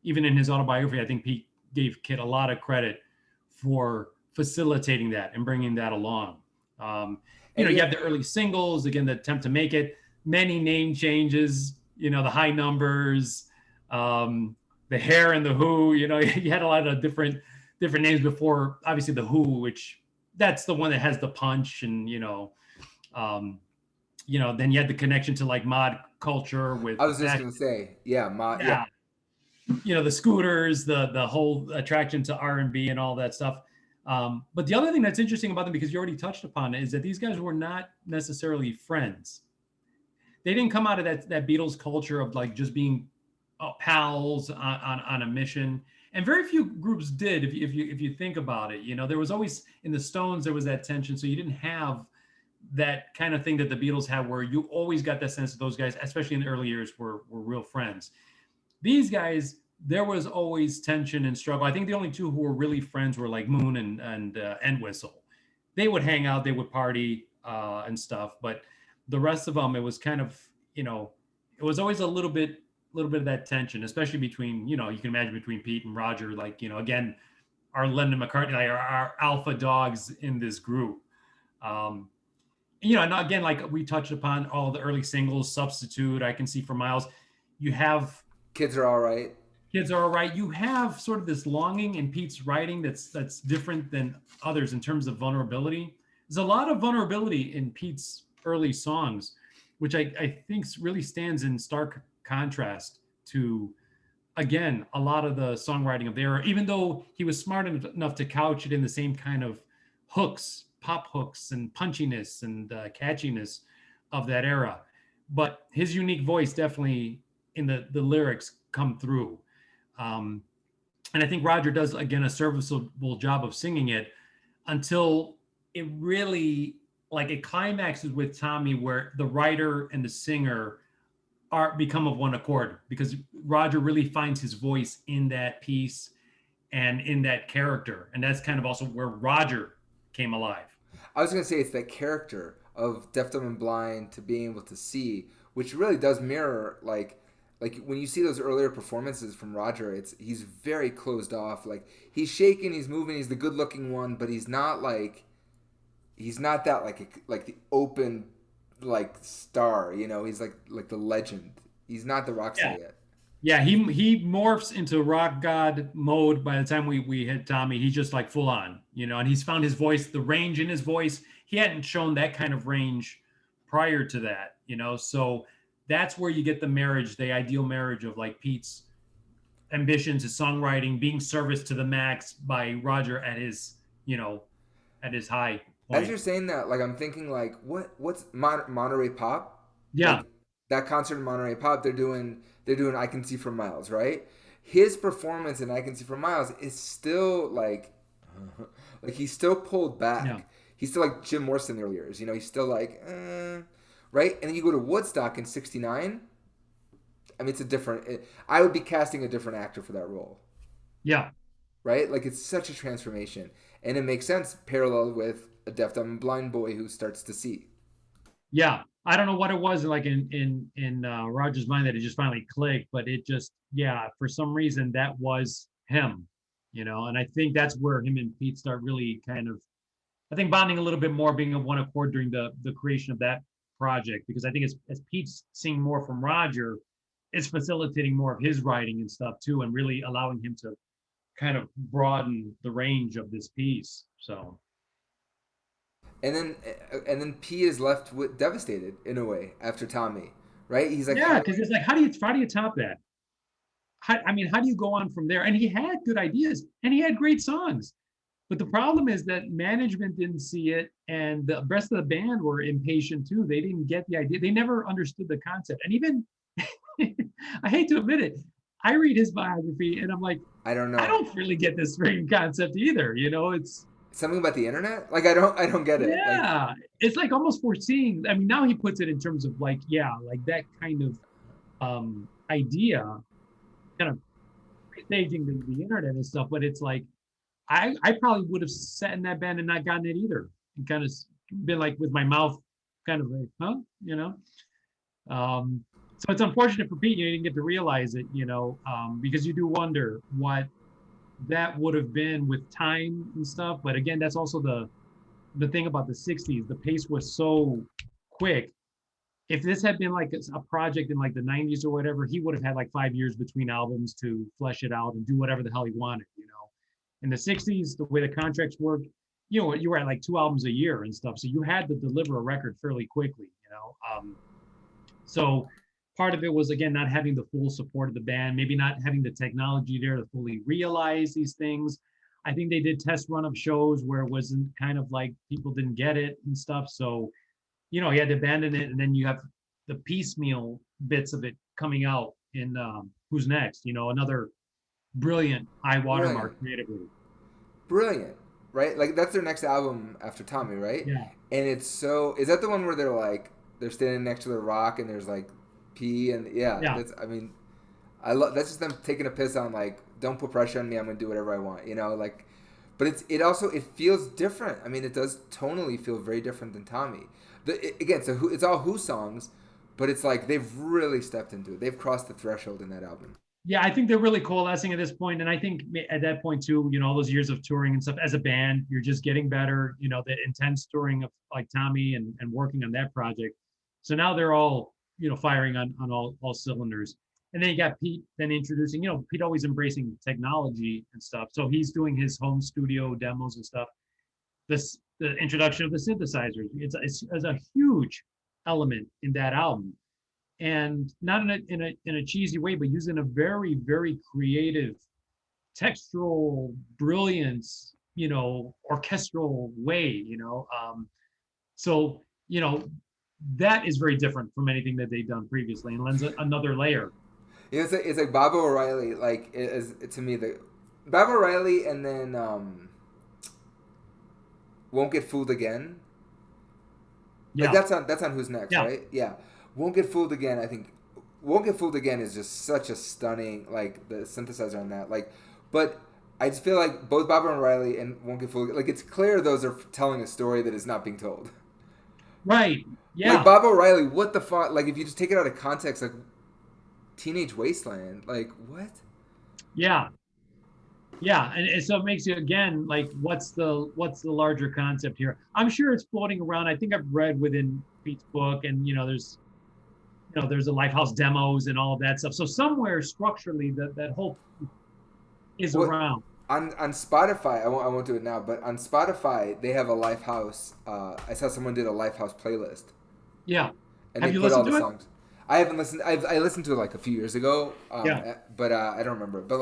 S2: even in his autobiography, I think Pete gave Kit a lot of credit for facilitating that and bringing that along. You have the early singles, again, the attempt to make it, many name changes, the high numbers, the Hair and the Who, you had a lot of different names before, obviously the Who, which that's the one that has the punch, and then you had the connection to like mod culture with.
S1: I was just gonna say, mod.
S2: Yeah. The Scooters, the whole attraction to R&B and all that stuff. But the other thing that's interesting about them, because you already touched upon it, is that these guys were not necessarily friends. They didn't come out of that Beatles culture of like just being pals on a mission. And very few groups did, if you think about it. There was always, in the Stones, there was that tension. So you didn't have that kind of thing that the Beatles had, where you always got that sense that those guys, especially in the early years, were real friends. These guys, there was always tension and struggle. I think the only two who were really friends were like Moon and Entwistle. They would hang out, they would party and stuff, but the rest of them, it was kind of, it was always a little bit of that tension, especially between, you can imagine between Pete and Roger, like, again, our Lennon McCartney, like our alpha dogs in this group. And again, like we touched upon all the early singles, Substitute, I Can See for Miles. You have
S1: Kids Are All Right.
S2: Kids Are All Right. You have sort of this longing in Pete's writing that's different than others in terms of vulnerability. There's a lot of vulnerability in Pete's early songs, which I think really stands in stark contrast to, again, a lot of the songwriting of the era, even though he was smart enough to couch it in the same kind of hooks, pop hooks and punchiness and catchiness of that era. But his unique voice definitely in the lyrics come through. And I think Roger does, again, a serviceable job of singing it until it really, like, it climaxes with Tommy, where the writer and the singer become of one accord, because Roger really finds his voice in that piece and in that character. And that's kind of also where Roger came alive.
S1: I was going to say it's that character of deaf, dumb, and blind to being able to see, which really does mirror, like when you see those earlier performances from Roger, he's very closed off. Like, he's shaking, he's moving, he's the good-looking one, but he's not that like the open like star, he's like the legend. He's not the rock star yet.
S2: Yeah, he morphs into rock god mode by the time we hit Tommy. He's just like full on, and he's found his voice, the range in his voice. He hadn't shown that kind of range prior to that, so that's where you get the ideal marriage of like Pete's ambitions, his songwriting, being serviced to the max by Roger at his high point.
S1: As you're saying that, like, I'm thinking like, what's Monterey Pop?
S2: Yeah.
S1: Like, that concert in Monterey Pop, they're doing I Can See for Miles, right? His performance in I Can See for Miles is still like he's still pulled back. Yeah. He's still like Jim Morrison in the early years, he's still like, right? And then you go to Woodstock in '69, I mean, it's a different. I would be casting a different actor for that role,
S2: Yeah.
S1: right? Like it's such a transformation, and it makes sense parallel with a deaf, dumb, and blind boy who starts to see.
S2: Yeah. I don't know what it was like in Roger's mind that it just finally clicked, but it just, yeah, for some reason that was him, and I think that's where him and Pete start really kind of, I think, bonding a little bit more, being of one accord during the creation of that project, because I think as Pete's seeing more from Roger, it's facilitating more of his writing and stuff too, and really allowing him to kind of broaden the range of this piece. So
S1: And then P is left with devastated in a way after Tommy, right? He's like,
S2: yeah,
S1: how?
S2: because it's like, how do you top that? I mean, how do you go on from there? And he had good ideas and he had great songs. But the problem is that management didn't see it, and the rest of the band were impatient too. They didn't get the idea. They never understood the concept. And even, I hate to admit it, I read his biography and I'm like,
S1: I don't
S2: I
S1: know.
S2: don't really get this freaking concept either. It's
S1: Something about the internet? Like I don't get it. Like
S2: yeah, it's like almost foreseeing. I mean, now he puts it in terms of like, yeah, like that kind of idea, kind of staging the internet and stuff. But it's like, I probably would have sat in that band and not gotten it either, and kind of been like with my mouth kind of like, huh, so it's unfortunate for Pete, you didn't get to realize it, because you do wonder what that would have been with time and stuff. But again, that's also the thing about the 60s. The pace was so quick. If this had been like a project in like the 90s or whatever, he would have had like 5 years between albums to flesh it out and do whatever the hell he wanted. In the 60s, the way the contracts worked, you were at like 2 albums a year and stuff. So you had to deliver a record fairly quickly. So part of it was, again, not having the full support of the band, maybe not having the technology there to fully realize these things. I think they did test run of shows where it wasn't kind of like people didn't get it and stuff. So, he had to abandon it. And then you have the piecemeal bits of it coming out in Who's Next, another brilliant high
S1: brilliant.
S2: watermark creatively.
S1: Brilliant. Right? Like that's their next album after Tommy, right?
S2: Yeah.
S1: And it's so is that the one where they're standing next to the rock and there's like P and yeah,
S2: Yeah.
S1: that's I mean I love that's just them taking a piss on like don't put pressure on me, I'm gonna do whatever I want, like but it feels different. I mean it does tonally feel very different than Tommy. Again, so it's all Who songs, but it's like they've really stepped into it. They've crossed the threshold in that album.
S2: Yeah, I think they're really coalescing at this point. And I think at that point too, all those years of touring and stuff as a band, you're just getting better, the intense touring of like Tommy and working on that project. So now they're all, firing on all cylinders. And then you got Pete then introducing, Pete always embracing technology and stuff. So he's doing his home studio demos and stuff. The introduction of the synthesizers, it's a huge element in that album. And not in a cheesy way, but using a very, very creative, textural brilliance, orchestral way. So that is very different from anything that they've done previously, and lends another layer.
S1: It's like Bob O'Reilly, like to me the Bob O'Reilly, and then Won't Get Fooled Again. Like
S2: Yeah,
S1: that's on Who's Next,
S2: yeah,
S1: right? Yeah. Won't Get Fooled Again, I think Won't Get Fooled Again is just such a stunning, like the synthesizer on that. Like but I just feel like both Bob O'Reilly and Won't Get Fooled, like it's clear those are telling a story that is not being told.
S2: right,
S1: Like
S2: yeah,
S1: Bob O'Reilly, what the fuck? Like if you just take it out of context, like Teenage Wasteland, like what?
S2: yeah, yeah. And so it makes you again like, what's the larger concept here? I'm sure it's floating around. I think I've read within Pete's book, and there's the Lifehouse demos and all of that stuff. So somewhere structurally, that whole is
S1: What
S2: around.
S1: on Spotify? I won't do it now, but on Spotify they have a Lifehouse. I saw someone did a Lifehouse playlist,
S2: Yeah.
S1: and they
S2: Have you
S1: put all
S2: listened
S1: the
S2: to it?
S1: songs. I haven't listened. I listened to it like a few years ago,
S2: Yeah.
S1: but I don't remember. But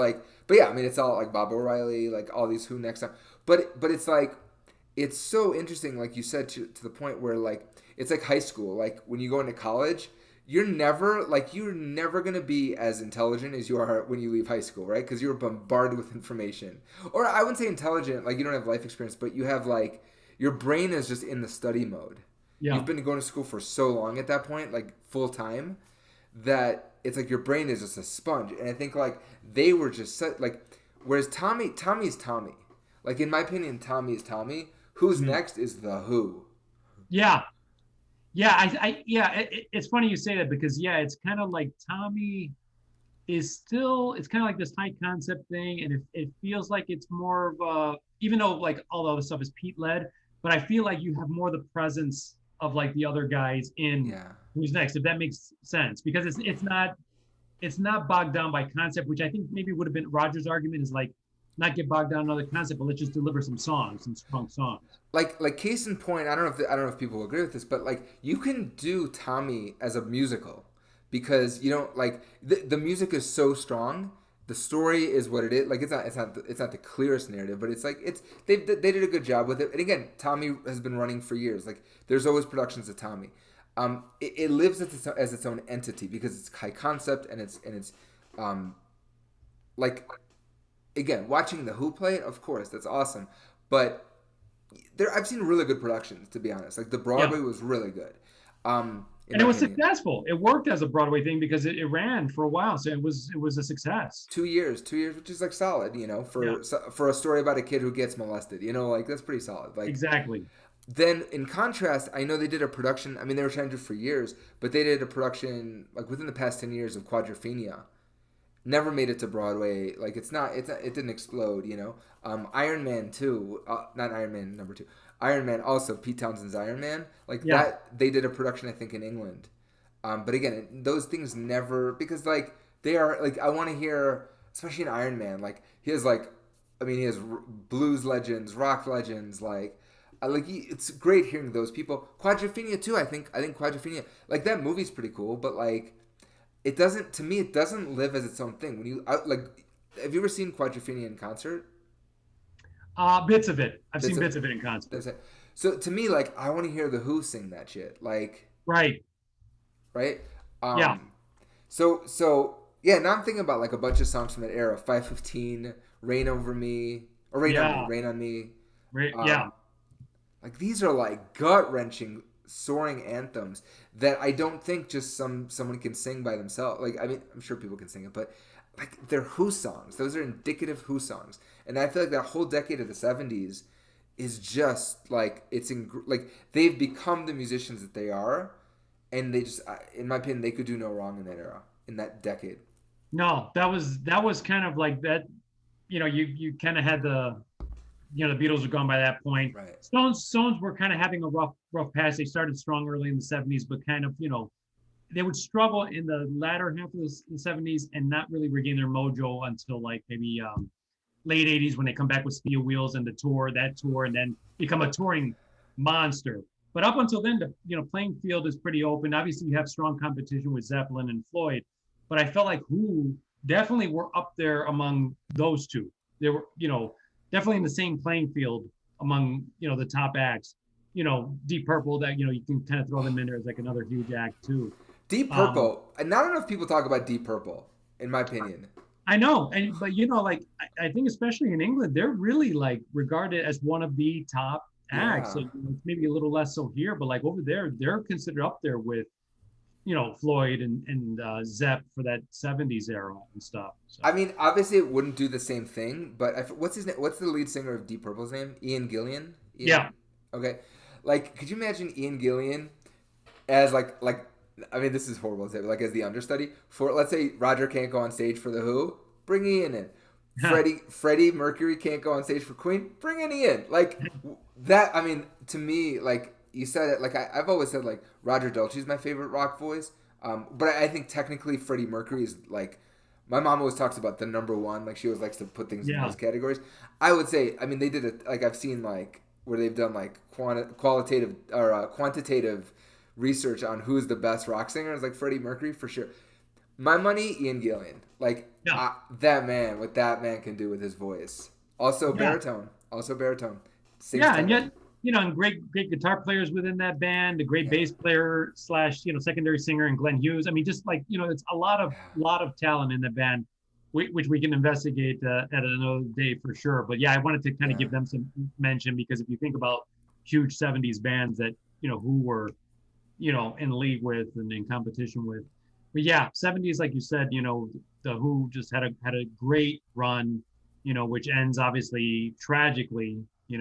S1: yeah, I mean, it's all like Bob O'Reilly, like all these Who Next time. But it's like it's so interesting, like you said, to the point where like it's like high school. Like when you go into college, you're never gonna be as intelligent as you are when you leave high school, right? Because you're bombarded with information. Or I wouldn't say intelligent, like you don't have life experience, but you have like your brain is just in the study mode.
S2: Yeah.
S1: You've been going to school for so long at that point, like full time, that it's like your brain is just a sponge. And I think like they were just like, whereas Tommy's Tommy. Like in my opinion, Tommy is Tommy. Who's
S2: Mhm.
S1: next is the Who.
S2: Yeah, yeah, yeah. It's funny you say that because yeah, it's kind of like Tommy is still. It's kind of like this high concept thing, and it feels like it's more of a, even though like all the other stuff is Pete led, but I feel like you have more the presence of like the other guys in
S1: Yeah.
S2: who's next, if that makes sense, because it's not bogged down by concept, which I think maybe would have been Roger's argument is like not get bogged down in other concept, but let's just deliver some songs, some strong songs.
S1: Like case in point, I don't know if people agree with this, but like you can do Tommy as a musical because you don't like the music is so strong. The story is what it is. Like it's not the clearest narrative, but it's like they did a good job with it. And again, Tommy has been running for years. Like there's always productions of Tommy. It lives as its own entity because it's high concept and it's um like again watching the Who play it. Of course, that's awesome, but I've seen really good productions to be honest. Like the
S2: Yeah.
S1: Broadway was really good, in
S2: And
S1: my
S2: it was
S1: opinion.
S2: successful. It worked as a Broadway thing because it ran for a while, so it was a success.
S1: 2 years, which is like solid,
S2: Yeah,
S1: for a story about a kid who gets molested. Like that's pretty solid. Like
S2: exactly.
S1: then in contrast, I know they did a production. I mean, they were trying to do it for years, but they did a production like within the past 10 years of Quadrophenia. Never made it to Broadway. Like it didn't explode. Iron Man two, not Iron Man number two. Iron Man also Pete Townsend's Iron Man. Like
S2: Yeah.
S1: that, they did a production I think in England. But again, those things never because like they are like I want to hear, especially in Iron Man. Like he has like, I mean he has blues legends, rock legends. It's great hearing those people. Quadrophenia too. I think Quadrophenia like that movie's pretty cool, but like it doesn't to me it doesn't live as its own thing. When you like, have you ever seen Quadrophenia in concert?
S2: Bits of it. I've
S1: That's
S2: seen
S1: a
S2: bits of it in concert.
S1: that's it. So to me, like I want to hear the Who sing that shit. Like
S2: Right.
S1: right.
S2: Yeah.
S1: Um. So yeah. Now I'm thinking about like a bunch of songs from that era. 515, Rain Over Me, or Rain on Me,
S2: Yeah.
S1: Rain on Me.
S2: Right. Yeah.
S1: Um. Like these are like gut wrenching, soaring anthems that I don't think just someone can sing by themselves. Like I mean, I'm sure people can sing it, but like they're Who songs. Those are indicative Who songs, and I feel like that whole decade of the '70s is just like like they've become the musicians that they are, and they just, in my opinion, they could do no wrong in that era, in that decade.
S2: No, that was kind of like that. You kind of had the Beatles were gone by that point.
S1: Right.
S2: Stones were kind of having a rough patch. They started strong early in the '70s, but kind of they would struggle in the latter half of the '70s and not really regain their mojo until like maybe late '80s when they come back with Steel Wheels and that tour, and then become a touring monster. But up until then, the playing field is pretty open. Obviously, you have strong competition with Zeppelin and Floyd, but I felt like Who definitely were up there among those two. They were definitely in the same playing field among the top acts. Deep Purple, that you can kind of throw them in there as like another huge act too.
S1: Deep
S2: Um,
S1: Purple, and not enough people talk about Deep Purple, in my opinion.
S2: I know, but like I think especially in England, they're really like regarded as one of the top acts.
S1: Yeah.
S2: So maybe a little less so here, but like over there, they're considered up there with Floyd and Zepp for that '70s era and stuff. So
S1: I mean, obviously, it wouldn't do the same thing. But what's his name? What's the lead singer of Deep Purple's name? Ian Gillian.
S2: yeah,
S1: Ian. Okay. Like, could you imagine Ian Gillian as like? I mean, this is horrible to say, but like as the understudy for, let's say, Roger can't go on stage for the Who, bring Ian in. Freddie Mercury can't go on stage for Queen, bring in Ian. Like that. I mean, to me, like you said it. Like I've always said, like Roger Daltrey is my favorite rock voice. But I think technically Freddie Mercury is like, my mom always talks about the number one. Like she always likes to put things in
S2: yeah,
S1: those categories. I would say, I mean, they did it. Like I've seen like where they've done like qualitative or quantitative research on who's the best rock singer. It's like Freddie Mercury for sure. My money, Ian Gillian. Like
S2: yeah,
S1: that man, what that man can do with his voice. Also
S2: yeah.
S1: baritone. Also baritone. Sings
S2: Yeah, and
S1: tenor.
S2: yet, and great guitar players within that band, a great
S1: Yeah.
S2: bass player slash, secondary singer, and Glenn Hughes. I mean, just like, it's a lot of talent in the band, which we can investigate at another day for sure. But yeah, I wanted to kind of
S1: Yeah.
S2: give them some mention because if you think about huge '70s bands that, who were, in league with and in competition with, But yeah, 70s, like you said, the Who just had a great run, which ends obviously tragically. They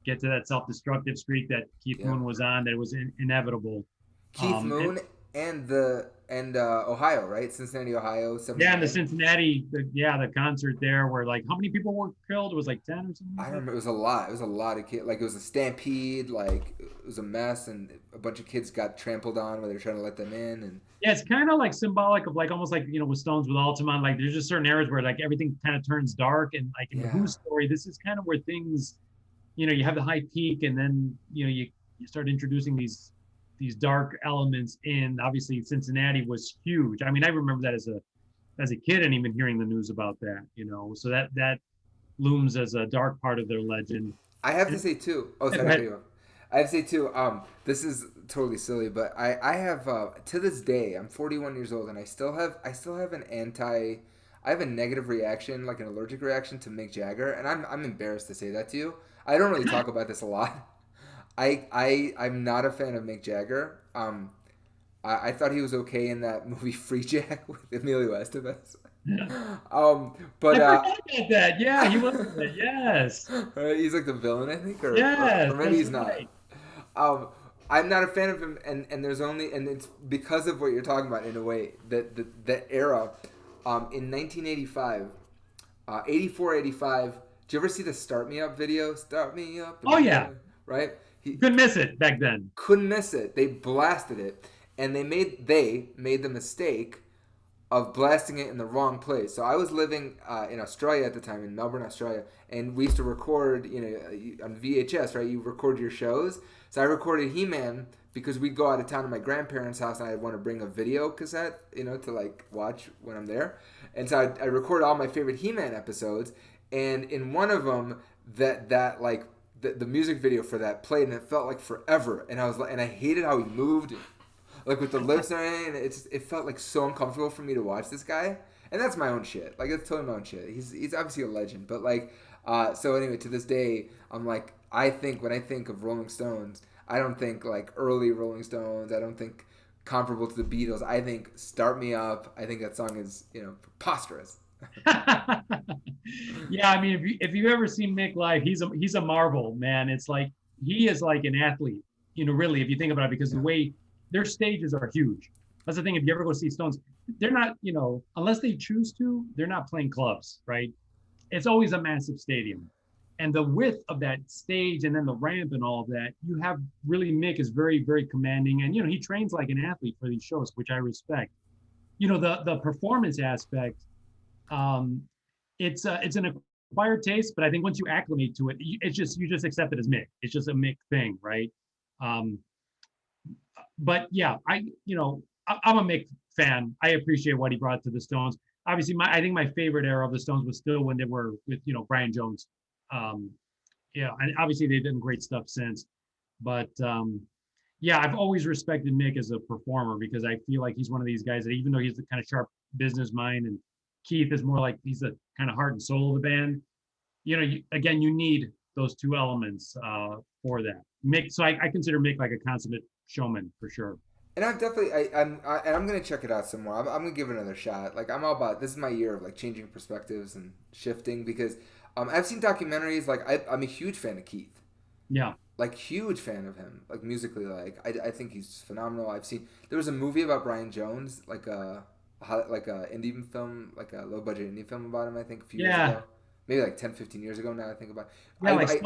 S2: get to that self-destructive streak that Keith
S1: Yep.
S2: Moon was on, that was inevitable.
S1: Keith
S2: And
S1: Moon and Ohio, right? Cincinnati, Ohio,
S2: yeah, and the
S1: '79.
S2: Cincinnati, the concert there, where like how many people were killed? It was like 10 or something
S1: I
S2: like that.
S1: remember it was a lot. It was a lot of kids. Like it was a stampede. Like it was a mess, and a bunch of kids got trampled on where they were trying to let them in. And
S2: Yeah, it's kind of like symbolic of like almost like with Stones with Altamont. Like there's just certain areas where like everything kind of turns dark, and like in the Who
S1: yeah,
S2: story, this is kind of where things, you have the high peak, and then you start introducing these dark elements in. Obviously, Cincinnati was huge. I mean, I remember that as a kid, and even hearing the news about that. So that looms as a dark part of their legend.
S1: I have to
S2: And
S1: say too. Oh,
S2: go
S1: sorry, to cut
S2: ahead.
S1: you off. I have to say too. This is totally silly, but I have to this day. I'm 41 years old, and I still have an anti. I have a negative reaction, like an allergic reaction to Mick Jagger, and I'm embarrassed to say that to you. I don't really talk about this a lot. I'm not a fan of Mick Jagger. I thought he was okay in that movie Free Jack with Emilio Estevez. But
S2: I forgot about that. Yeah, he was in it. Yes.
S1: right, he's like the villain, I think, or
S2: Yes,
S1: maybe
S2: that's
S1: he's not.
S2: right.
S1: Um, I'm not a fan of him, and there's only and it's because of what you're talking about in a way that era, in 1985, 84, 85. Did you ever see the "Start Me Up" video? Start me up,
S2: Oh yeah,
S1: right? He
S2: couldn't miss it back then.
S1: couldn't miss it. They blasted it, and they made the mistake of blasting it in the wrong place. So I was living in Australia at the time, in Melbourne, Australia, and we used to record, on VHS, right? You record your shows. So I recorded He-Man because we'd go out of town to my grandparents' house, and I'd want to bring a video cassette, to like watch when I'm there. And so I recorded all my favorite He-Man episodes, and in one of them, that like the music video for that played, and it felt like forever. And I was like, and I hated how he moved like with the lips and everything. It felt like so uncomfortable for me to watch this guy, and that's my own shit. Like it's totally my own shit. He's obviously a legend, but like, so anyway, to this day, I'm like, I think when I think of Rolling Stones, I don't think like early Rolling Stones. I don't think comparable to the Beatles. I think "Start Me Up." I think that song is preposterous.
S2: Yeah, I mean, if you've ever seen Mick live, he's a marvel, man. It's like he is like an athlete, really, if you think about it, because the
S1: Yeah,
S2: way their stages are huge. That's the thing. If you ever go see Stones, they're not, unless they choose to, they're not playing clubs, right? It's always a massive stadium. And the width of that stage and then the ramp and all of that, you have really Mick is very, very commanding. And, he trains like an athlete for these shows, which I respect. The performance aspect, um, it's an acquired taste, but I think once you acclimate to it, it's just you just accept it as Mick. It's just a Mick thing, right? Um, but yeah, I'm a Mick fan. I appreciate what he brought to the Stones. Obviously, I think my favorite era of the Stones was still when they were with Brian Jones. Um, yeah, and obviously they've done great stuff since. But yeah, I've always respected Mick as a performer because I feel like he's one of these guys that even though he's the kind of sharp business mind, and Keith is more like he's the kind of heart and soul of the band. Again, you need those two elements for that. Mick, so I consider Mick like a consummate showman for sure.
S1: and I've definitely and I'm gonna check it out some more. I'm gonna give it another shot. Like I'm all about this is my year of like changing perspectives and shifting because I've seen documentaries. Like I'm a huge fan of Keith.
S2: Yeah,
S1: Like huge fan of him, like musically. Like I think he's phenomenal. I've seen there was a movie about Brian Jones, like a indie film, like a low budget indie film about him. I think a few years
S2: yeah,
S1: ago, maybe like 10, 15 years ago. Now I think about. It.
S2: yeah, like
S1: I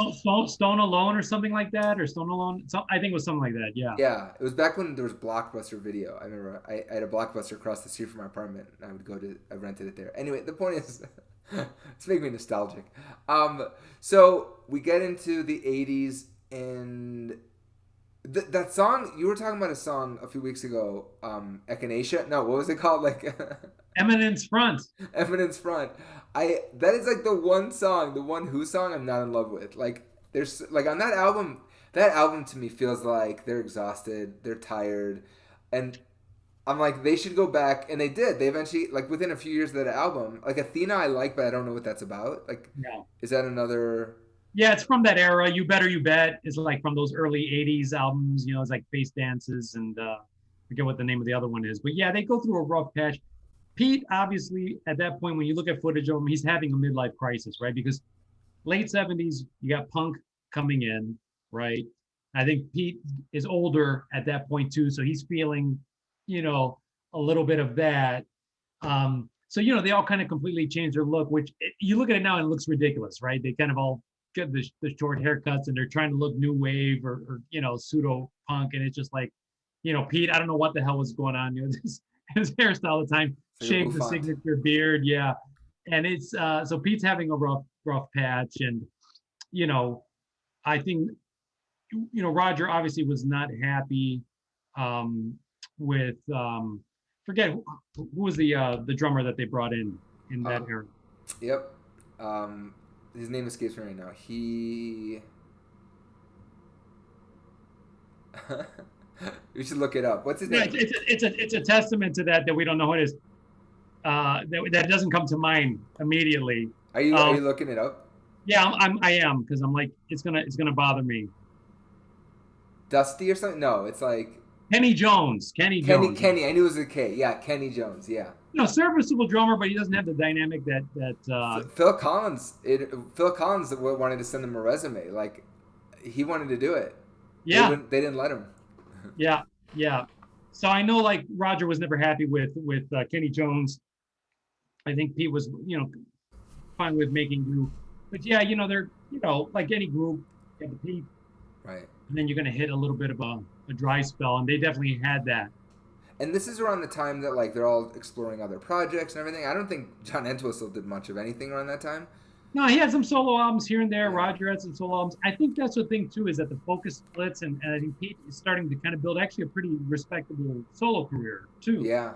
S2: Stone Alone or something like that, or Stone Alone. I think it was something like that. Yeah.
S1: Yeah, it was back when there was Blockbuster Video. I remember I had a Blockbuster across the street from my apartment, and I rented it there. Anyway, the point is, it's making me nostalgic. So we get into the '80s, and that song you were talking about a song a few weeks ago, Echinacea. No, what was it called? Like
S2: Eminence Front.
S1: Eminence Front. That is like the one song, the one Who song I'm not in love with. Like there's like on that album. That album to me feels like they're exhausted, they're tired, and I'm like they should go back, and they did. They eventually like within a few years of that album, like Athena I like, but I don't know what that's about. Like,
S2: Yeah.
S1: is that another?
S2: Yeah, it's from that era. You Better You Bet is like from those early '80s albums. It's like Face Dances and forget what the name of the other one is, but yeah, they go through a rough patch. Pete, obviously, at that point, when you look at footage of him, he's having a midlife crisis, right? Because late 70s, you got punk coming in, right? I think Pete is older at that point too, so he's feeling, a little bit of that. So they all kind of completely change their look, which you look at it now and it looks ridiculous, right? They kind of all get the short haircuts and they're trying to look new wave or pseudo punk, and it's just like, Pete, I don't know what the hell was going on. His hairstyle all the time, shaved the signature beard, yeah, and it's so Pete's having a rough patch, and I think Roger obviously was not happy with forget who was the drummer that they brought in that era.
S1: Yep. His name escapes me right now. He we should look it up. What's his name?
S2: It's a testament to that we don't know who it is. That doesn't come to mind immediately.
S1: Are you looking it up?
S2: Yeah, I am, because I'm like, it's gonna bother me.
S1: Dusty or something? No, it's like
S2: Kenny Jones. Kenny Jones.
S1: Kenny. I knew it was a K. Yeah, Kenny Jones. Yeah.
S2: Serviceable drummer, but he doesn't have the dynamic that.
S1: Phil Collins. Phil Collins wanted to send him a resume. Like, he wanted to do it.
S2: Yeah.
S1: They didn't let him.
S2: Yeah. So I know, like, Roger was never happy with Kenny Jones. I think Pete was, fine with making do. But yeah, they're, like any group, you have the peak.
S1: Right.
S2: And then you're going to hit a little bit of a dry spell, and they definitely had that.
S1: And this is around the time that, like, they're all exploring other projects and everything. I don't think John Entwistle did much of anything around that time.
S2: No, he had some solo albums here and there. Yeah. Roger had some solo albums. I think that's the thing, too, is that the focus splits, and I think Pete is starting to kind of build actually a pretty respectable solo career, too.
S1: Yeah.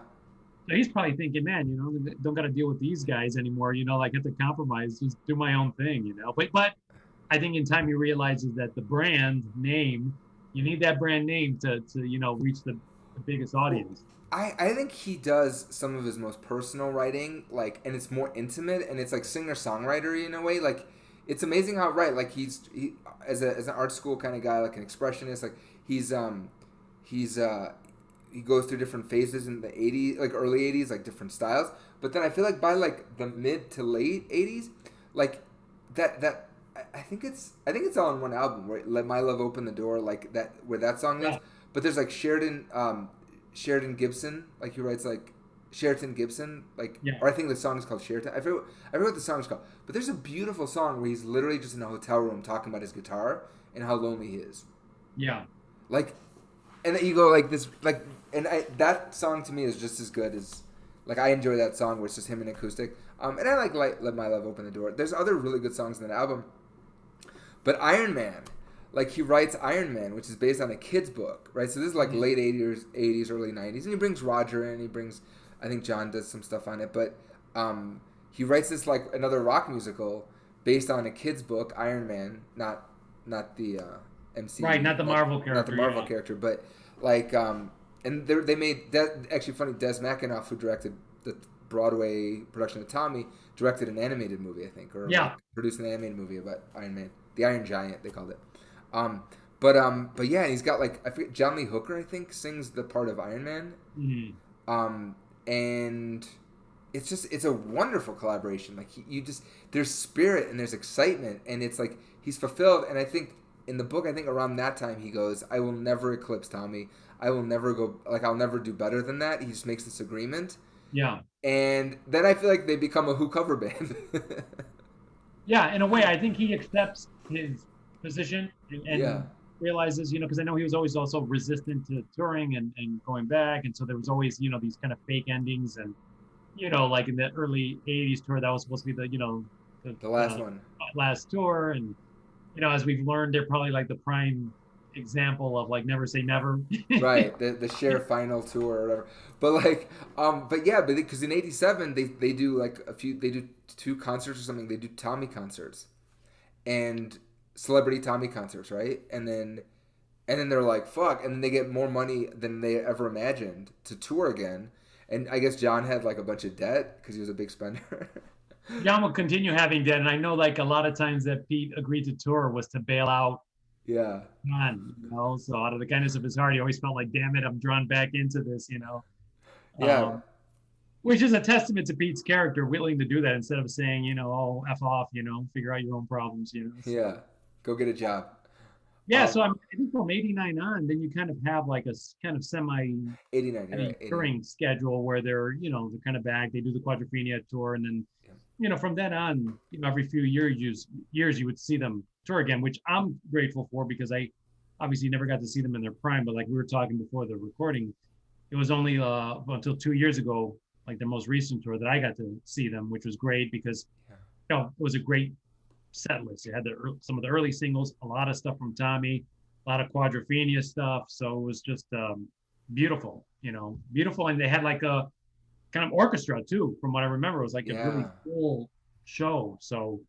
S2: So he's probably thinking, man, don't got to deal with these guys anymore, like, have to compromise, just do my own thing, But I think in time he realizes that the brand name, you need that brand name to reach the biggest audience.
S1: I think he does some of his most personal writing, like, and it's more intimate, and it's like singer-songwriter in a way. Like, it's amazing how like he as an art school kind of guy, like an expressionist, like he goes through different phases in the 80s, like early 80s, like different styles. But then I feel like by like the mid to late 80s, like that I think it's all on one album, where Let My Love Open the Door, like that, where that song lives. Yeah. But there's like Sheridan Gibson, like he writes like Sheraton Gibson, like, yeah. Or I think the song is called Sheraton. I forget what the song is called. But there's a beautiful song where he's literally just in a hotel room talking about his guitar and how lonely he is. Yeah. Like, and then you go like this, like, and that song to me is just as good as, like, I enjoy that song where it's just him and acoustic. And I like Let My Love Open the Door. There's other really good songs in that album. But Iron Man, like, he writes Iron Man, which is based on a kid's book, right? So this is like late 80s, early 90s. And he brings Roger in. I think John does some stuff on it. But he writes this, like, another rock musical based on a kid's book, Iron Man, not the MC.
S2: Right, not the Marvel character.
S1: Not the Marvel character, but, like, and they made that, actually funny, Des McAnuff, who directed the Broadway production of Tommy, directed an animated movie, I think, or like, produced an animated movie about Iron Man. The Iron Giant, they called it. But yeah, he's got, like, I forget, John Lee Hooker, I think, sings the part of Iron Man. Mm-hmm. And it's a wonderful collaboration. Like, there's spirit and there's excitement, and it's like he's fulfilled. And I think in the book, I think around that time he goes, I will never eclipse Tommy. I will never go, like, I'll never do better than that. He just makes this agreement. Yeah. And then I feel like they become a Who cover band.
S2: Yeah, in a way, I think he accepts his position and realizes, because I know he was always also resistant to touring and going back. And so there was always, these kind of fake endings. And, like in the early 80s tour, that was supposed to be the last one. Last tour. And, as we've learned, they're probably like the prime example of, like, never say never.
S1: Right, the Cher final tour or whatever. But, like, because in 87 they do, like, they do 2 concerts or something. They do Tommy concerts and celebrity Tommy concerts, right? And then they're like, fuck, and then they get more money than they ever imagined to tour again. And I guess John had, like, a bunch of debt because he was a big spender.
S2: John will continue having debt, and I know, like, a lot of times that Pete agreed to tour was to bail out
S1: Yeah.
S2: on, so out of the kindness of his heart, he always felt like, damn it, I'm drawn back into this.
S1: Yeah.
S2: Um, which is a testament to Pete's character, willing to do that instead of saying, oh, F off, figure out your own problems. So
S1: Yeah. Go get a job.
S2: yeah, so
S1: Um,
S2: I think from '89 on, then you kind of have like a kind of semi
S1: 89. You're
S2: heavy
S1: right. 89.
S2: touring schedule where they're kind of back. They do the Quadrophenia tour, and then
S1: Yeah.
S2: from then on, every few years you would see them tour again, which I'm grateful for because I obviously never got to see them in their prime. But like we were talking before the recording, it was only until 2 years ago, like their most recent tour, that I got to see them, which was great because
S1: Yeah.
S2: it was a great set list. It had some of the early singles, a lot of stuff from Tommy, a lot of Quadrophenia stuff. So it was just beautiful, beautiful. And they had like a kind of orchestra too, from what I remember. It was like a really
S1: Yeah.
S2: full show. So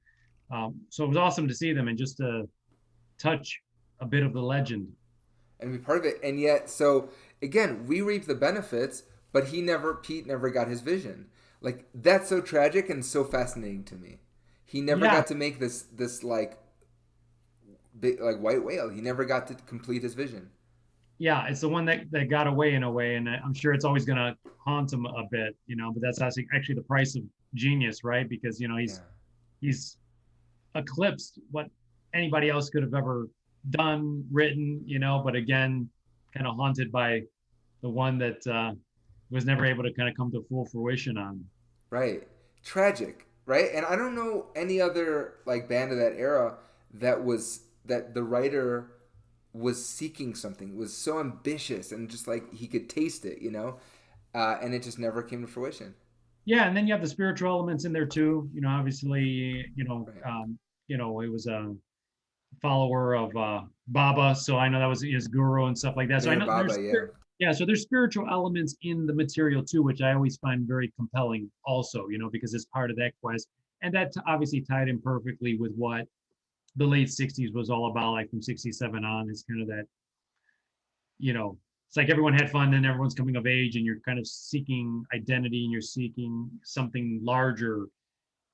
S2: it was awesome to see them and just to touch a bit of the legend.
S1: And be part of it. And yet, so again, we reap the benefits, but Pete never got his vision. Like that's so tragic and so fascinating to me. He never
S2: Yeah,
S1: got to make this like big like white whale. He never got to complete his vision.
S2: yeah, it's the one that got away in a way, and I'm sure it's always going to haunt him a bit. But that's actually the price of genius, right? Because
S1: Yeah.
S2: he's eclipsed what anybody else could have ever done, written. But again, kind of haunted by the one that was never able to kind of come to full fruition on.
S1: Right. Tragic, right? And I don't know any other like band of that era that the writer was seeking something, was so ambitious and just like he could taste it. And it just never came to fruition.
S2: Yeah, and then you have the spiritual elements in there too. Obviously,
S1: Right.
S2: it was a follower of Baba, so I know that was his guru and stuff like that. So I
S1: Mayor
S2: know
S1: Baba, yeah.
S2: yeah, so there's spiritual elements in the material too, which I always find very compelling also, because it's part of that quest. And that obviously tied in perfectly with what the late 60s was all about, like from 67 on. It's kind of that, it's like everyone had fun and everyone's coming of age and you're kind of seeking identity and you're seeking something larger.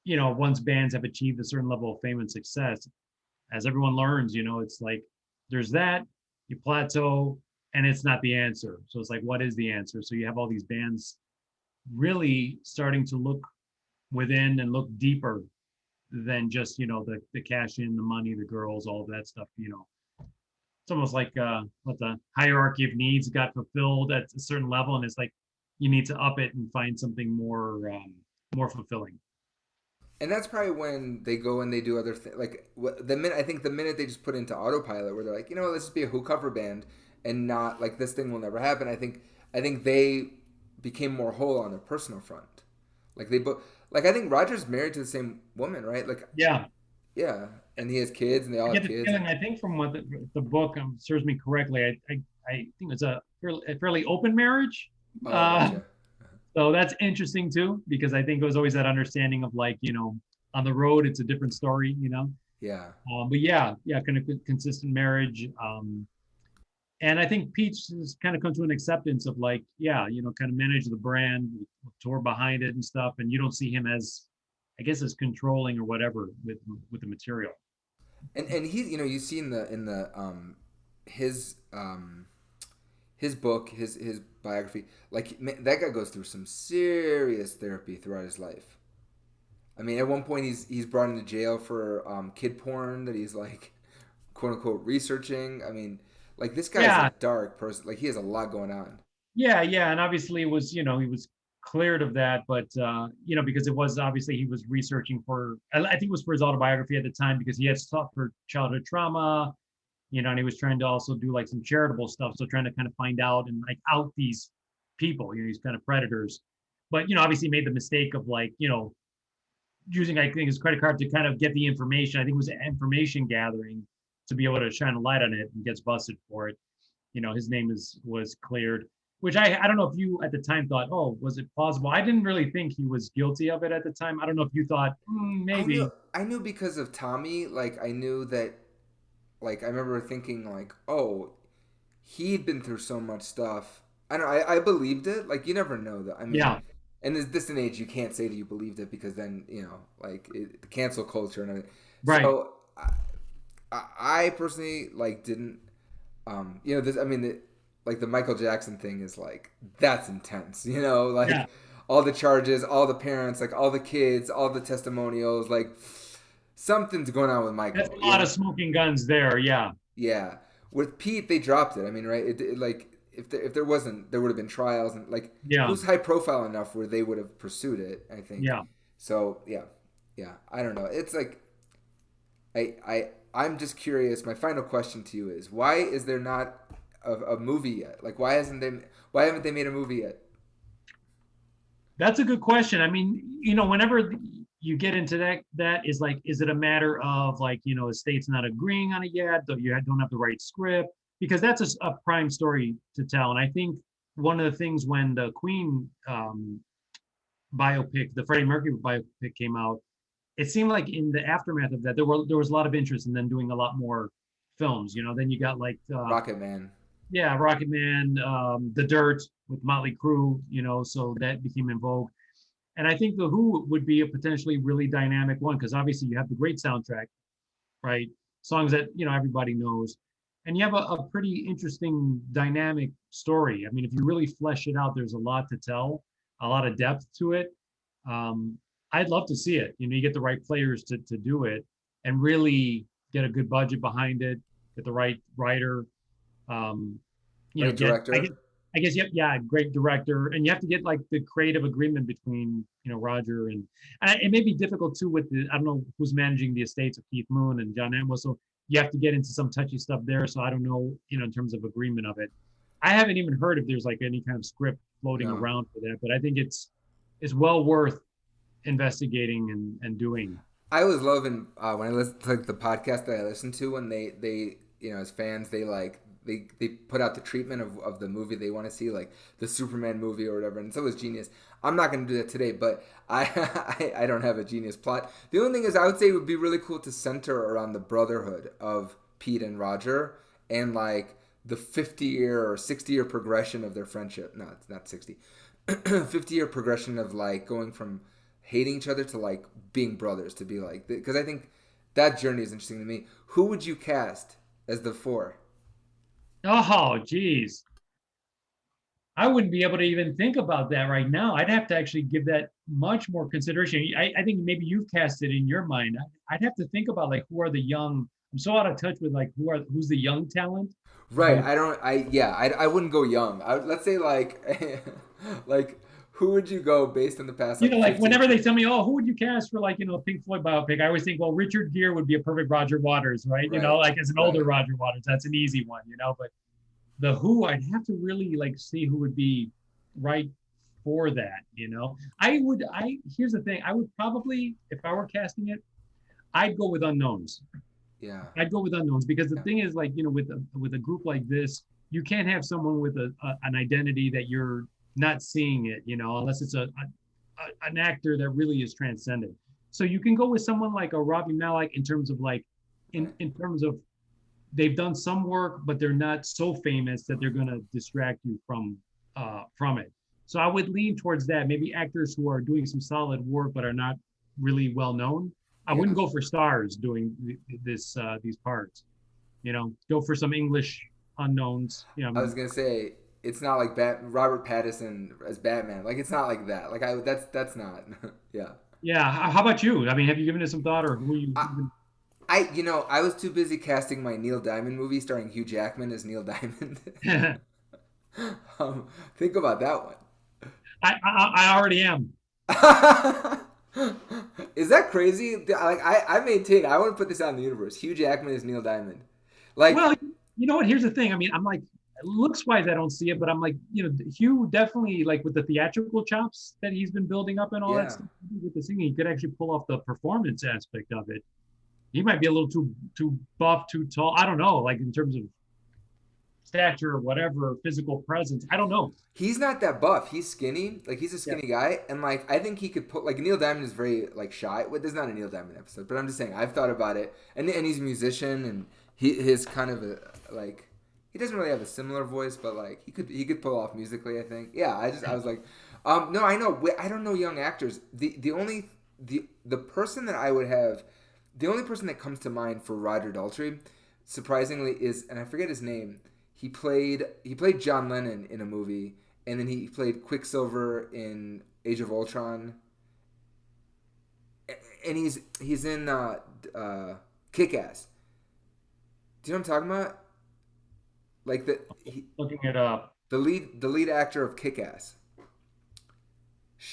S2: Once bands have achieved a certain level of fame and success, as everyone learns, it's like there's that, you plateau, and it's not the answer. So it's like, what is the answer? So you have all these bands really starting to look within and look deeper than just, the cash in, the money, the girls, all of that stuff. It's almost like what the hierarchy of needs got fulfilled at a certain level, and it's like you need to up it and find something more fulfilling.
S1: And that's probably when they go and they do other things. Like the minute I think the minute they just put into autopilot, where they're like, let's just be a Who cover band and not like this thing will never happen. I think they became more whole on their personal front. Like they both like I think Roger's married to the same woman, right? Like
S2: Yeah,
S1: yeah, and he has kids and they
S2: I
S1: all
S2: get
S1: have
S2: the
S1: kids.
S2: feeling. I think from what the book serves me correctly, I think it's a fairly open marriage.
S1: Oh,
S2: Uh,
S1: gotcha.
S2: so that's interesting too, because I think it was always that understanding of like, on the road it's a different story.
S1: Yeah.
S2: But yeah, kind of consistent marriage. And I think Peach has kind of come to an acceptance of like, yeah, kind of manage the brand, tour behind it and stuff, and you don't see him as, I guess, as controlling or whatever with the material.
S1: And he you see in the his book, his biography, like man, that guy goes through some serious therapy throughout his life. I mean, at one point he's brought into jail for kid porn that he's like quote unquote researching. I mean, like this guy's a
S2: Yeah,
S1: dark person. Like he has a lot going on.
S2: yeah, and obviously it was, he was cleared of that, but because it was obviously he was researching for, I think it was for his autobiography at the time because he had suffered childhood trauma, and he was trying to also do like some charitable stuff, so trying to kind of find out and like out these people, these kind of predators. But obviously made the mistake of like, using, I think, his credit card to kind of get the information. I think it was information gathering to be able to shine a light on it, and gets busted for it. His name was cleared, which I don't know if you at the time thought, oh, was it plausible? I didn't really think he was guilty of it at the time. I don't know if you thought,
S1: I knew
S2: maybe.
S1: I knew because of Tommy. Like I knew that. Like I remember thinking like, oh, he'd been through so much stuff. I don't. I believed it. Like you never know that. I mean,
S2: Yeah,
S1: in this day and age, you can't say that you believed it because then like the cancel culture and everything.
S2: right.
S1: So I personally like didn't. You know, this. I mean, like the Michael Jackson thing is like that's intense. You know,
S2: Yeah,
S1: like all the charges, all the parents, like all the kids, all the testimonials, like something's going on with
S2: that's
S1: Michael.
S2: a
S1: You
S2: lot of
S1: know,
S2: smoking guns there. Yeah,
S1: yeah. With Pete, they dropped it. I mean, right? Like if there wasn't, there would have been trials and like it
S2: yeah,
S1: was high profile enough where they would have pursued it. I think.
S2: yeah.
S1: So yeah, yeah. I don't know. It's like I'm just curious. My final question to you is: why is there not a movie yet? Like, why haven't they made a movie yet?
S2: That's a good question. I mean, whenever you get into that is like, is it a matter of like, the state's not agreeing on it yet? You don't have the right script? Because that's a prime story to tell. And I think one of the things when the Queen biopic, the Freddie Mercury biopic came out, it seemed like in the aftermath of that, there was a lot of interest in then doing a lot more films. Then you got like
S1: Rocket Man.
S2: yeah, Rocket Man, The Dirt with Motley Crue, so that became in vogue. And I think The Who would be a potentially really dynamic one because obviously you have the great soundtrack, right? Songs that, everybody knows. And you have a pretty interesting dynamic story. I mean, if you really flesh it out, there's a lot to tell, a lot of depth to it. Um, I'd love to see it. You get the right players to do it and really get a good budget behind it, get the right writer, um,
S1: Right,
S2: get
S1: director.
S2: I guess yeah, great director, and you have to get like the creative agreement between Roger and it may be difficult too with the I don't know who's managing the estates of Keith Moon and John Amos, so you have to get into some touchy stuff there. So I don't know, in terms of agreement of it. I haven't even heard if there's like any kind of script floating
S1: No.
S2: around for that, but I think it's well worth investigating and doing.
S1: I was loving when I listened to like the podcast that I listened to when they as fans they put out the treatment of the movie they want to see, like the Superman movie or whatever, and so it was genius. I'm not going to do that today, but I don't have a genius plot. The only thing is I would say it would be really cool to center around the brotherhood of Pete and Roger and like the 50-year or 60-year progression of their friendship. No, it's not 60. 50-year progression of like going from hating each other to like being brothers to be like, because I think that journey is interesting to me. Who would you cast as the four?
S2: Oh, geez. I wouldn't be able to even think about that right now. I'd have to actually give that much more consideration. I think maybe you've cast it in your mind. I'd have to think about like who are the young. I'm so out of touch with like who's the young talent.
S1: Right.
S2: But
S1: I wouldn't go young. Let's say like like who would you go based on the past like
S2: like
S1: 15?
S2: whenever they tell me, oh, who would you cast for like a Pink Floyd biopic? I always think, well, Richard Gere would be a perfect Roger Waters, right?
S1: Right.
S2: Like as an older
S1: Right.
S2: Roger Waters, that's an easy one. But the Who, I'd have to really like see who would be right for that. I here's the thing. I would probably, if I were casting it, I'd go with unknowns.
S1: Yeah.
S2: I'd go with unknowns because the
S1: Yeah.
S2: thing is like, with a group like this, you can't have someone with an identity that you're not seeing it, unless it's an actor that really is transcendent. So you can go with someone like a Robbie Malek in terms of like,
S1: Right.
S2: in terms of they've done some work, but they're not so famous that they're going to distract you from it. So I would lean towards that. Maybe actors who are doing some solid work but are not really well known. I
S1: Yeah.
S2: wouldn't go for stars doing these parts. Go for some English unknowns.
S1: I was gonna say it's not like Robert Pattinson as Batman. Like it's not like that. Like that's not. Yeah.
S2: Yeah. How about you? I mean, have you given it some thought, or who you?
S1: I, I was too busy casting my Neil Diamond movie starring Hugh Jackman as Neil Diamond. Think about that one.
S2: I already am.
S1: Is that crazy? Like I maintain I want to put this out in the universe. Hugh Jackman is Neil Diamond. Like
S2: Well, you know what? Here's the thing. I mean, I'm like, looks wise, I don't see it, but I'm like, Hugh definitely like with the theatrical chops that he's been building up and all that
S1: yeah.
S2: stuff with the singing, he could actually pull off the performance aspect of it. He might be a little too buff, too tall. I don't know, like in terms of stature or whatever, physical presence. I don't know.
S1: He's not that buff. He's skinny. Like he's a
S2: Yeah.
S1: skinny guy, and like I think he could put like Neil Diamond is very like shy. Well, there's not a Neil Diamond episode, but I'm just saying I've thought about it, and he's a musician, and his kind of a like he doesn't really have a similar voice, but like he could pull off musically. I think. Yeah, I was like, no, I know. I don't know young actors. The only the person that I would have The only person that comes to mind for Roger Daltrey, surprisingly, is, and I forget his name. He played John Lennon in a movie, and then he played Quicksilver in Age of Ultron, and he's in Kick Ass. Do you know what I'm talking about? Like
S2: Looking it up.
S1: the lead actor of Kick Ass.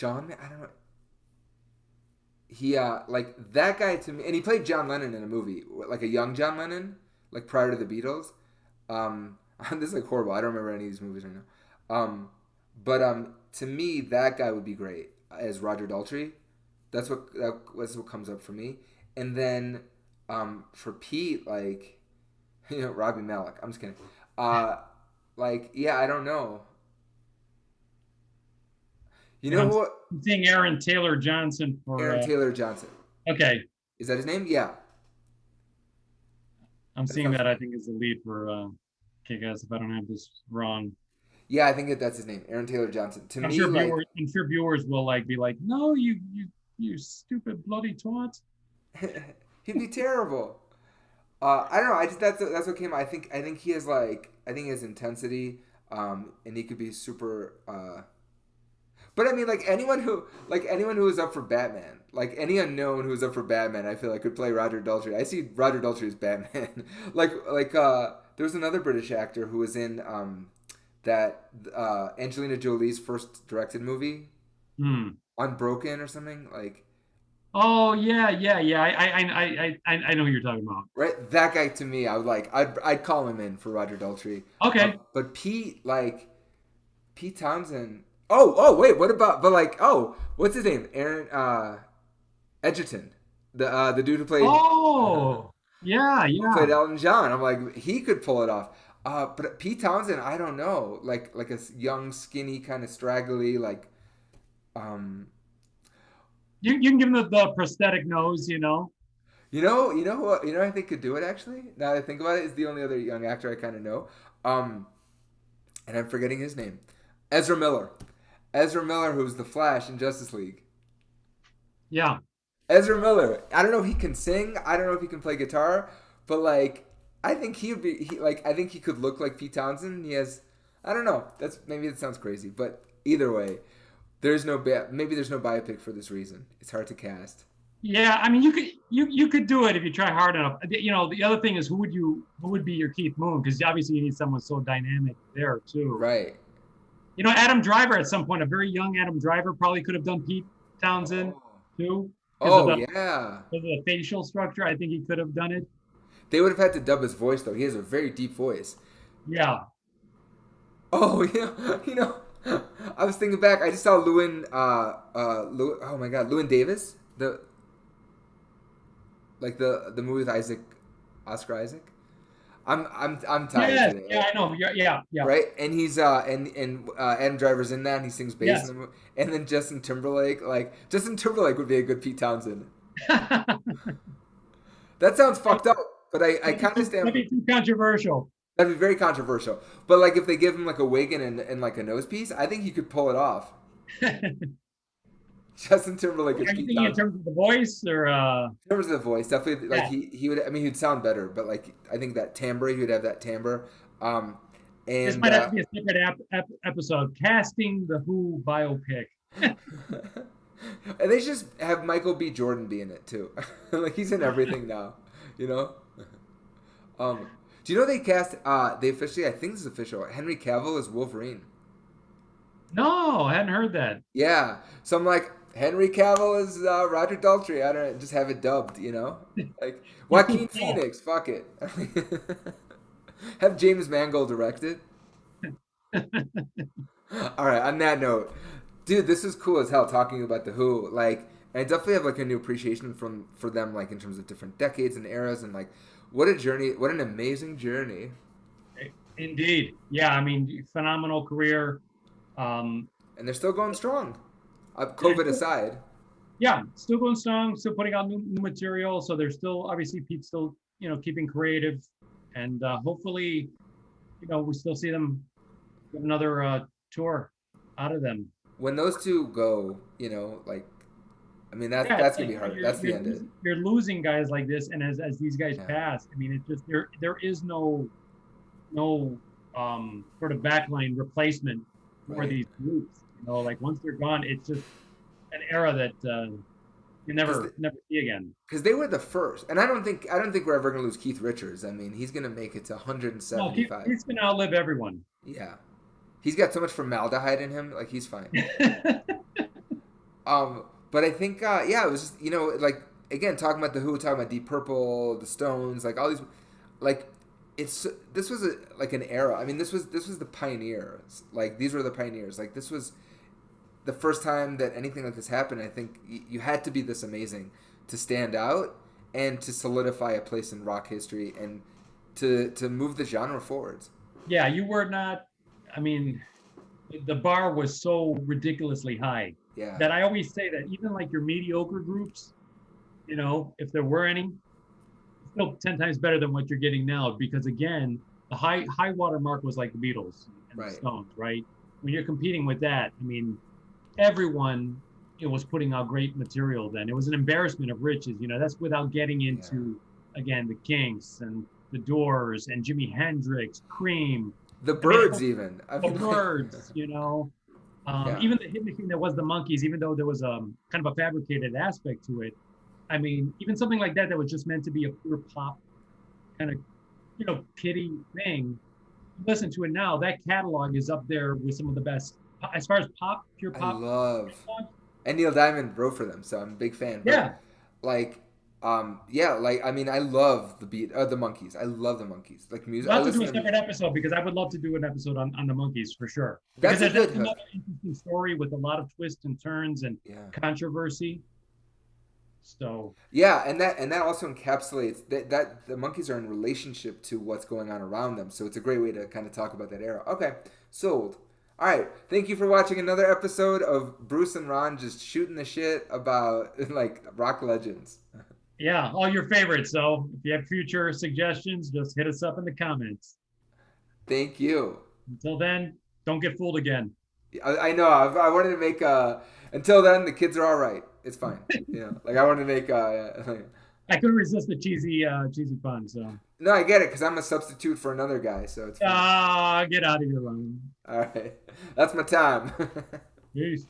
S1: I don't know. He like that guy to me, and he played John Lennon in a movie, like a young John Lennon, like prior to the Beatles. Um, this is like horrible. I don't remember any of these movies right now. But to me, that guy would be great as Roger Daltrey. That's what comes up for me. And then for Pete, like Robbie Malek. I'm just kidding. Uh, like yeah, I don't know. You
S2: And
S1: know what?
S2: I'm seeing Aaron Taylor Johnson for.
S1: Aaron Taylor Johnson.
S2: Okay,
S1: Is that his name? Yeah.
S2: I'm
S1: That
S2: seeing
S1: sounds.
S2: that. I think is the lead for Kick-Ass. If I don't have this wrong,
S1: Yeah, I think that's his name, Aaron Taylor Johnson. To
S2: I'm
S1: me,
S2: sure
S1: like,
S2: viewers will like be like, no, you stupid bloody twat.
S1: he'd be terrible. I don't know. I just that's what came. I think he has he has intensity. And he could be super. But I mean, like anyone who is up for Batman, like any unknown who is up for Batman, I feel like could play Roger Daltrey. I see Roger Daltrey as Batman. There was another British actor who was in that Angelina Jolie's first directed movie,
S2: Hmm.
S1: Unbroken or something like.
S2: Oh yeah, yeah, yeah. I know who you're talking about.
S1: Right, that guy to me, I would like. I'd call him in for Roger Daltrey.
S2: Okay.
S1: But Pete Townsend. Oh wait, what about? But like what's his name? Aaron Edgerton, the dude
S2: Oh yeah,
S1: who played
S2: yeah.
S1: Elton John. I'm like he could pull it off. But Pete Townsend, I don't know, like a young, skinny, kind of straggly, like um,
S2: You can give him the prosthetic nose, you know.
S1: who I think could do it actually. Now that I think about it, is the only other young actor I kind of know. Um, and I'm forgetting his name. Ezra Miller. Ezra Miller, who's the Flash in Justice League.
S2: Yeah.
S1: Ezra Miller. I don't know if he can sing. I don't know if he can play guitar, but like, I think he would be. I think he could look like Pete Townsend. He has. I don't know. Maybe it sounds crazy, but either way, maybe there's no biopic for this reason. It's hard to cast.
S2: Yeah, I mean, you could do it if you try hard enough. You know, the other thing is who would be your Keith Moon? Because obviously you need someone so dynamic there too.
S1: Right.
S2: You know, Adam Driver at some point, a very young Adam Driver probably could have done Pete Townsend
S1: Oh.
S2: too because of
S1: Oh
S2: the
S1: yeah.
S2: facial structure. I think he could have done it.
S1: They would have had to dub his voice though. He has a very deep voice.
S2: Yeah.
S1: Oh, I was thinking back. I just saw oh my God, Lewin Davis, the movie with Oscar Isaac. I'm tired
S2: Yes.
S1: today,
S2: Yeah, I know. Yeah. Yeah. Yeah.
S1: right? And he's and Adam Driver's in that, and he sings bass in
S2: Yes.
S1: the movie. And then Justin Timberlake would be a good Pete Townsend. That sounds fucked up, but I kind of
S2: That'd
S1: stand.
S2: be too controversial.
S1: That'd be very controversial. But like if they give him like a wig and like a nose piece, I think he could pull it off. Justin Timberlake is
S2: Are you
S1: Pete
S2: thinking in
S1: Townsend.
S2: terms of the voice or
S1: In terms of the voice, definitely like
S2: yeah.
S1: he would. I mean, he'd sound better, but like I think that timbre, he would have that timbre. Um,
S2: This
S1: and
S2: might have to be a separate episode. Casting the Who biopic.
S1: and they should just have Michael B. Jordan be in it too. Like he's in everything now, you know. Um, do you know they cast? They officially, I think this is official. Henry Cavill as Wolverine.
S2: No, I hadn't heard that.
S1: Yeah. So I'm like, Henry Cavill is Roger Daltrey. I don't know, just have it dubbed, you know? Like Joaquin
S2: Oh,
S1: Phoenix, fuck it. Have James Mangold direct it. All right, on that note, dude, this is cool as hell talking about the Who. Like, and I definitely have like a new appreciation for them, like in terms of different decades and eras, and like what a journey, what an amazing journey.
S2: indeed. Yeah, I mean, phenomenal career. Um,
S1: And they're still going strong.
S2: yeah,
S1: COVID aside.
S2: yeah, still going strong, still putting out new material. So they're still obviously Pete's still keeping creative, and hopefully we still see them get another tour out of them.
S1: When those two go, like I mean,
S2: Yeah, it's
S1: that's gonna
S2: like
S1: be hard. That's the end.
S2: you're losing guys like this, and as these guys
S1: Yeah.
S2: pass, I mean, it's just there is no sort of backline replacement for
S1: Right.
S2: these groups. Like once they're gone, it's just an era that you never see again.
S1: Because they were the first, and I don't think we're ever gonna lose Keith Richards. I mean, he's gonna make it to
S2: No,
S1: 175.
S2: he's gonna outlive everyone.
S1: Yeah, he's got so much formaldehyde in him. Like he's fine. But I think yeah, it was just like again talking about the Who, talking about Deep Purple, the Stones, like all these, like this was like an era. I mean, this was the pioneers. Like these were the pioneers. Like this was the first time that anything like this happened. I think you had to be this amazing to stand out and to solidify a place in rock history and to move the genre forwards.
S2: Yeah, you were not. I mean, the bar was so ridiculously high
S1: Yeah.
S2: that I always say that even like your mediocre groups, if there were any, still 10 times better than what you're getting now. Because again, the high water mark was like the Beatles and
S1: Right.
S2: the Stones, right? When you're competing with that, I mean, everyone was putting out great material then. It was an embarrassment of riches. That's without getting into again the Kinks and the Doors and Jimi Hendrix, Cream.
S1: The Birds, even.
S2: The Birds,
S1: Yeah.
S2: even the hit machine that was the Monkees, even though there was kind of a fabricated aspect to it. I mean, even something like that was just meant to be a pure pop kind of, kiddie thing. Listen to it now. That catalog is up there with some of the best as far as pure pop.
S1: I love. And Neil Diamond wrote for them, so I'm a big fan. But,
S2: Yeah.
S1: Like, like I mean, I love the Monkees. I love the Monkees. Like music.
S2: We'll have to do a separate episode because I would love to do an episode on the Monkees for sure.
S1: That's
S2: because
S1: that's
S2: another interesting story with a lot of twists and turns and controversy. So
S1: yeah, and that also encapsulates that the Monkees are in relationship to what's going on around them. So it's a great way to kind of talk about that era. Okay, sold. All right, thank you for watching another episode of Bruce and Ron just shooting the shit about like rock legends.
S2: Yeah, all your favorites. So if you have future suggestions, just hit us up in the comments.
S1: Thank you.
S2: Until then, don't get fooled again.
S1: I know. I wanted to make until then the kids are all right. It's fine. Like I wanted to make
S2: I couldn't resist the cheesy pun. So
S1: no, I get it because I'm a substitute for another guy. So it's fine.
S2: Get out of your line.
S1: All right, that's my time.
S2: Peace.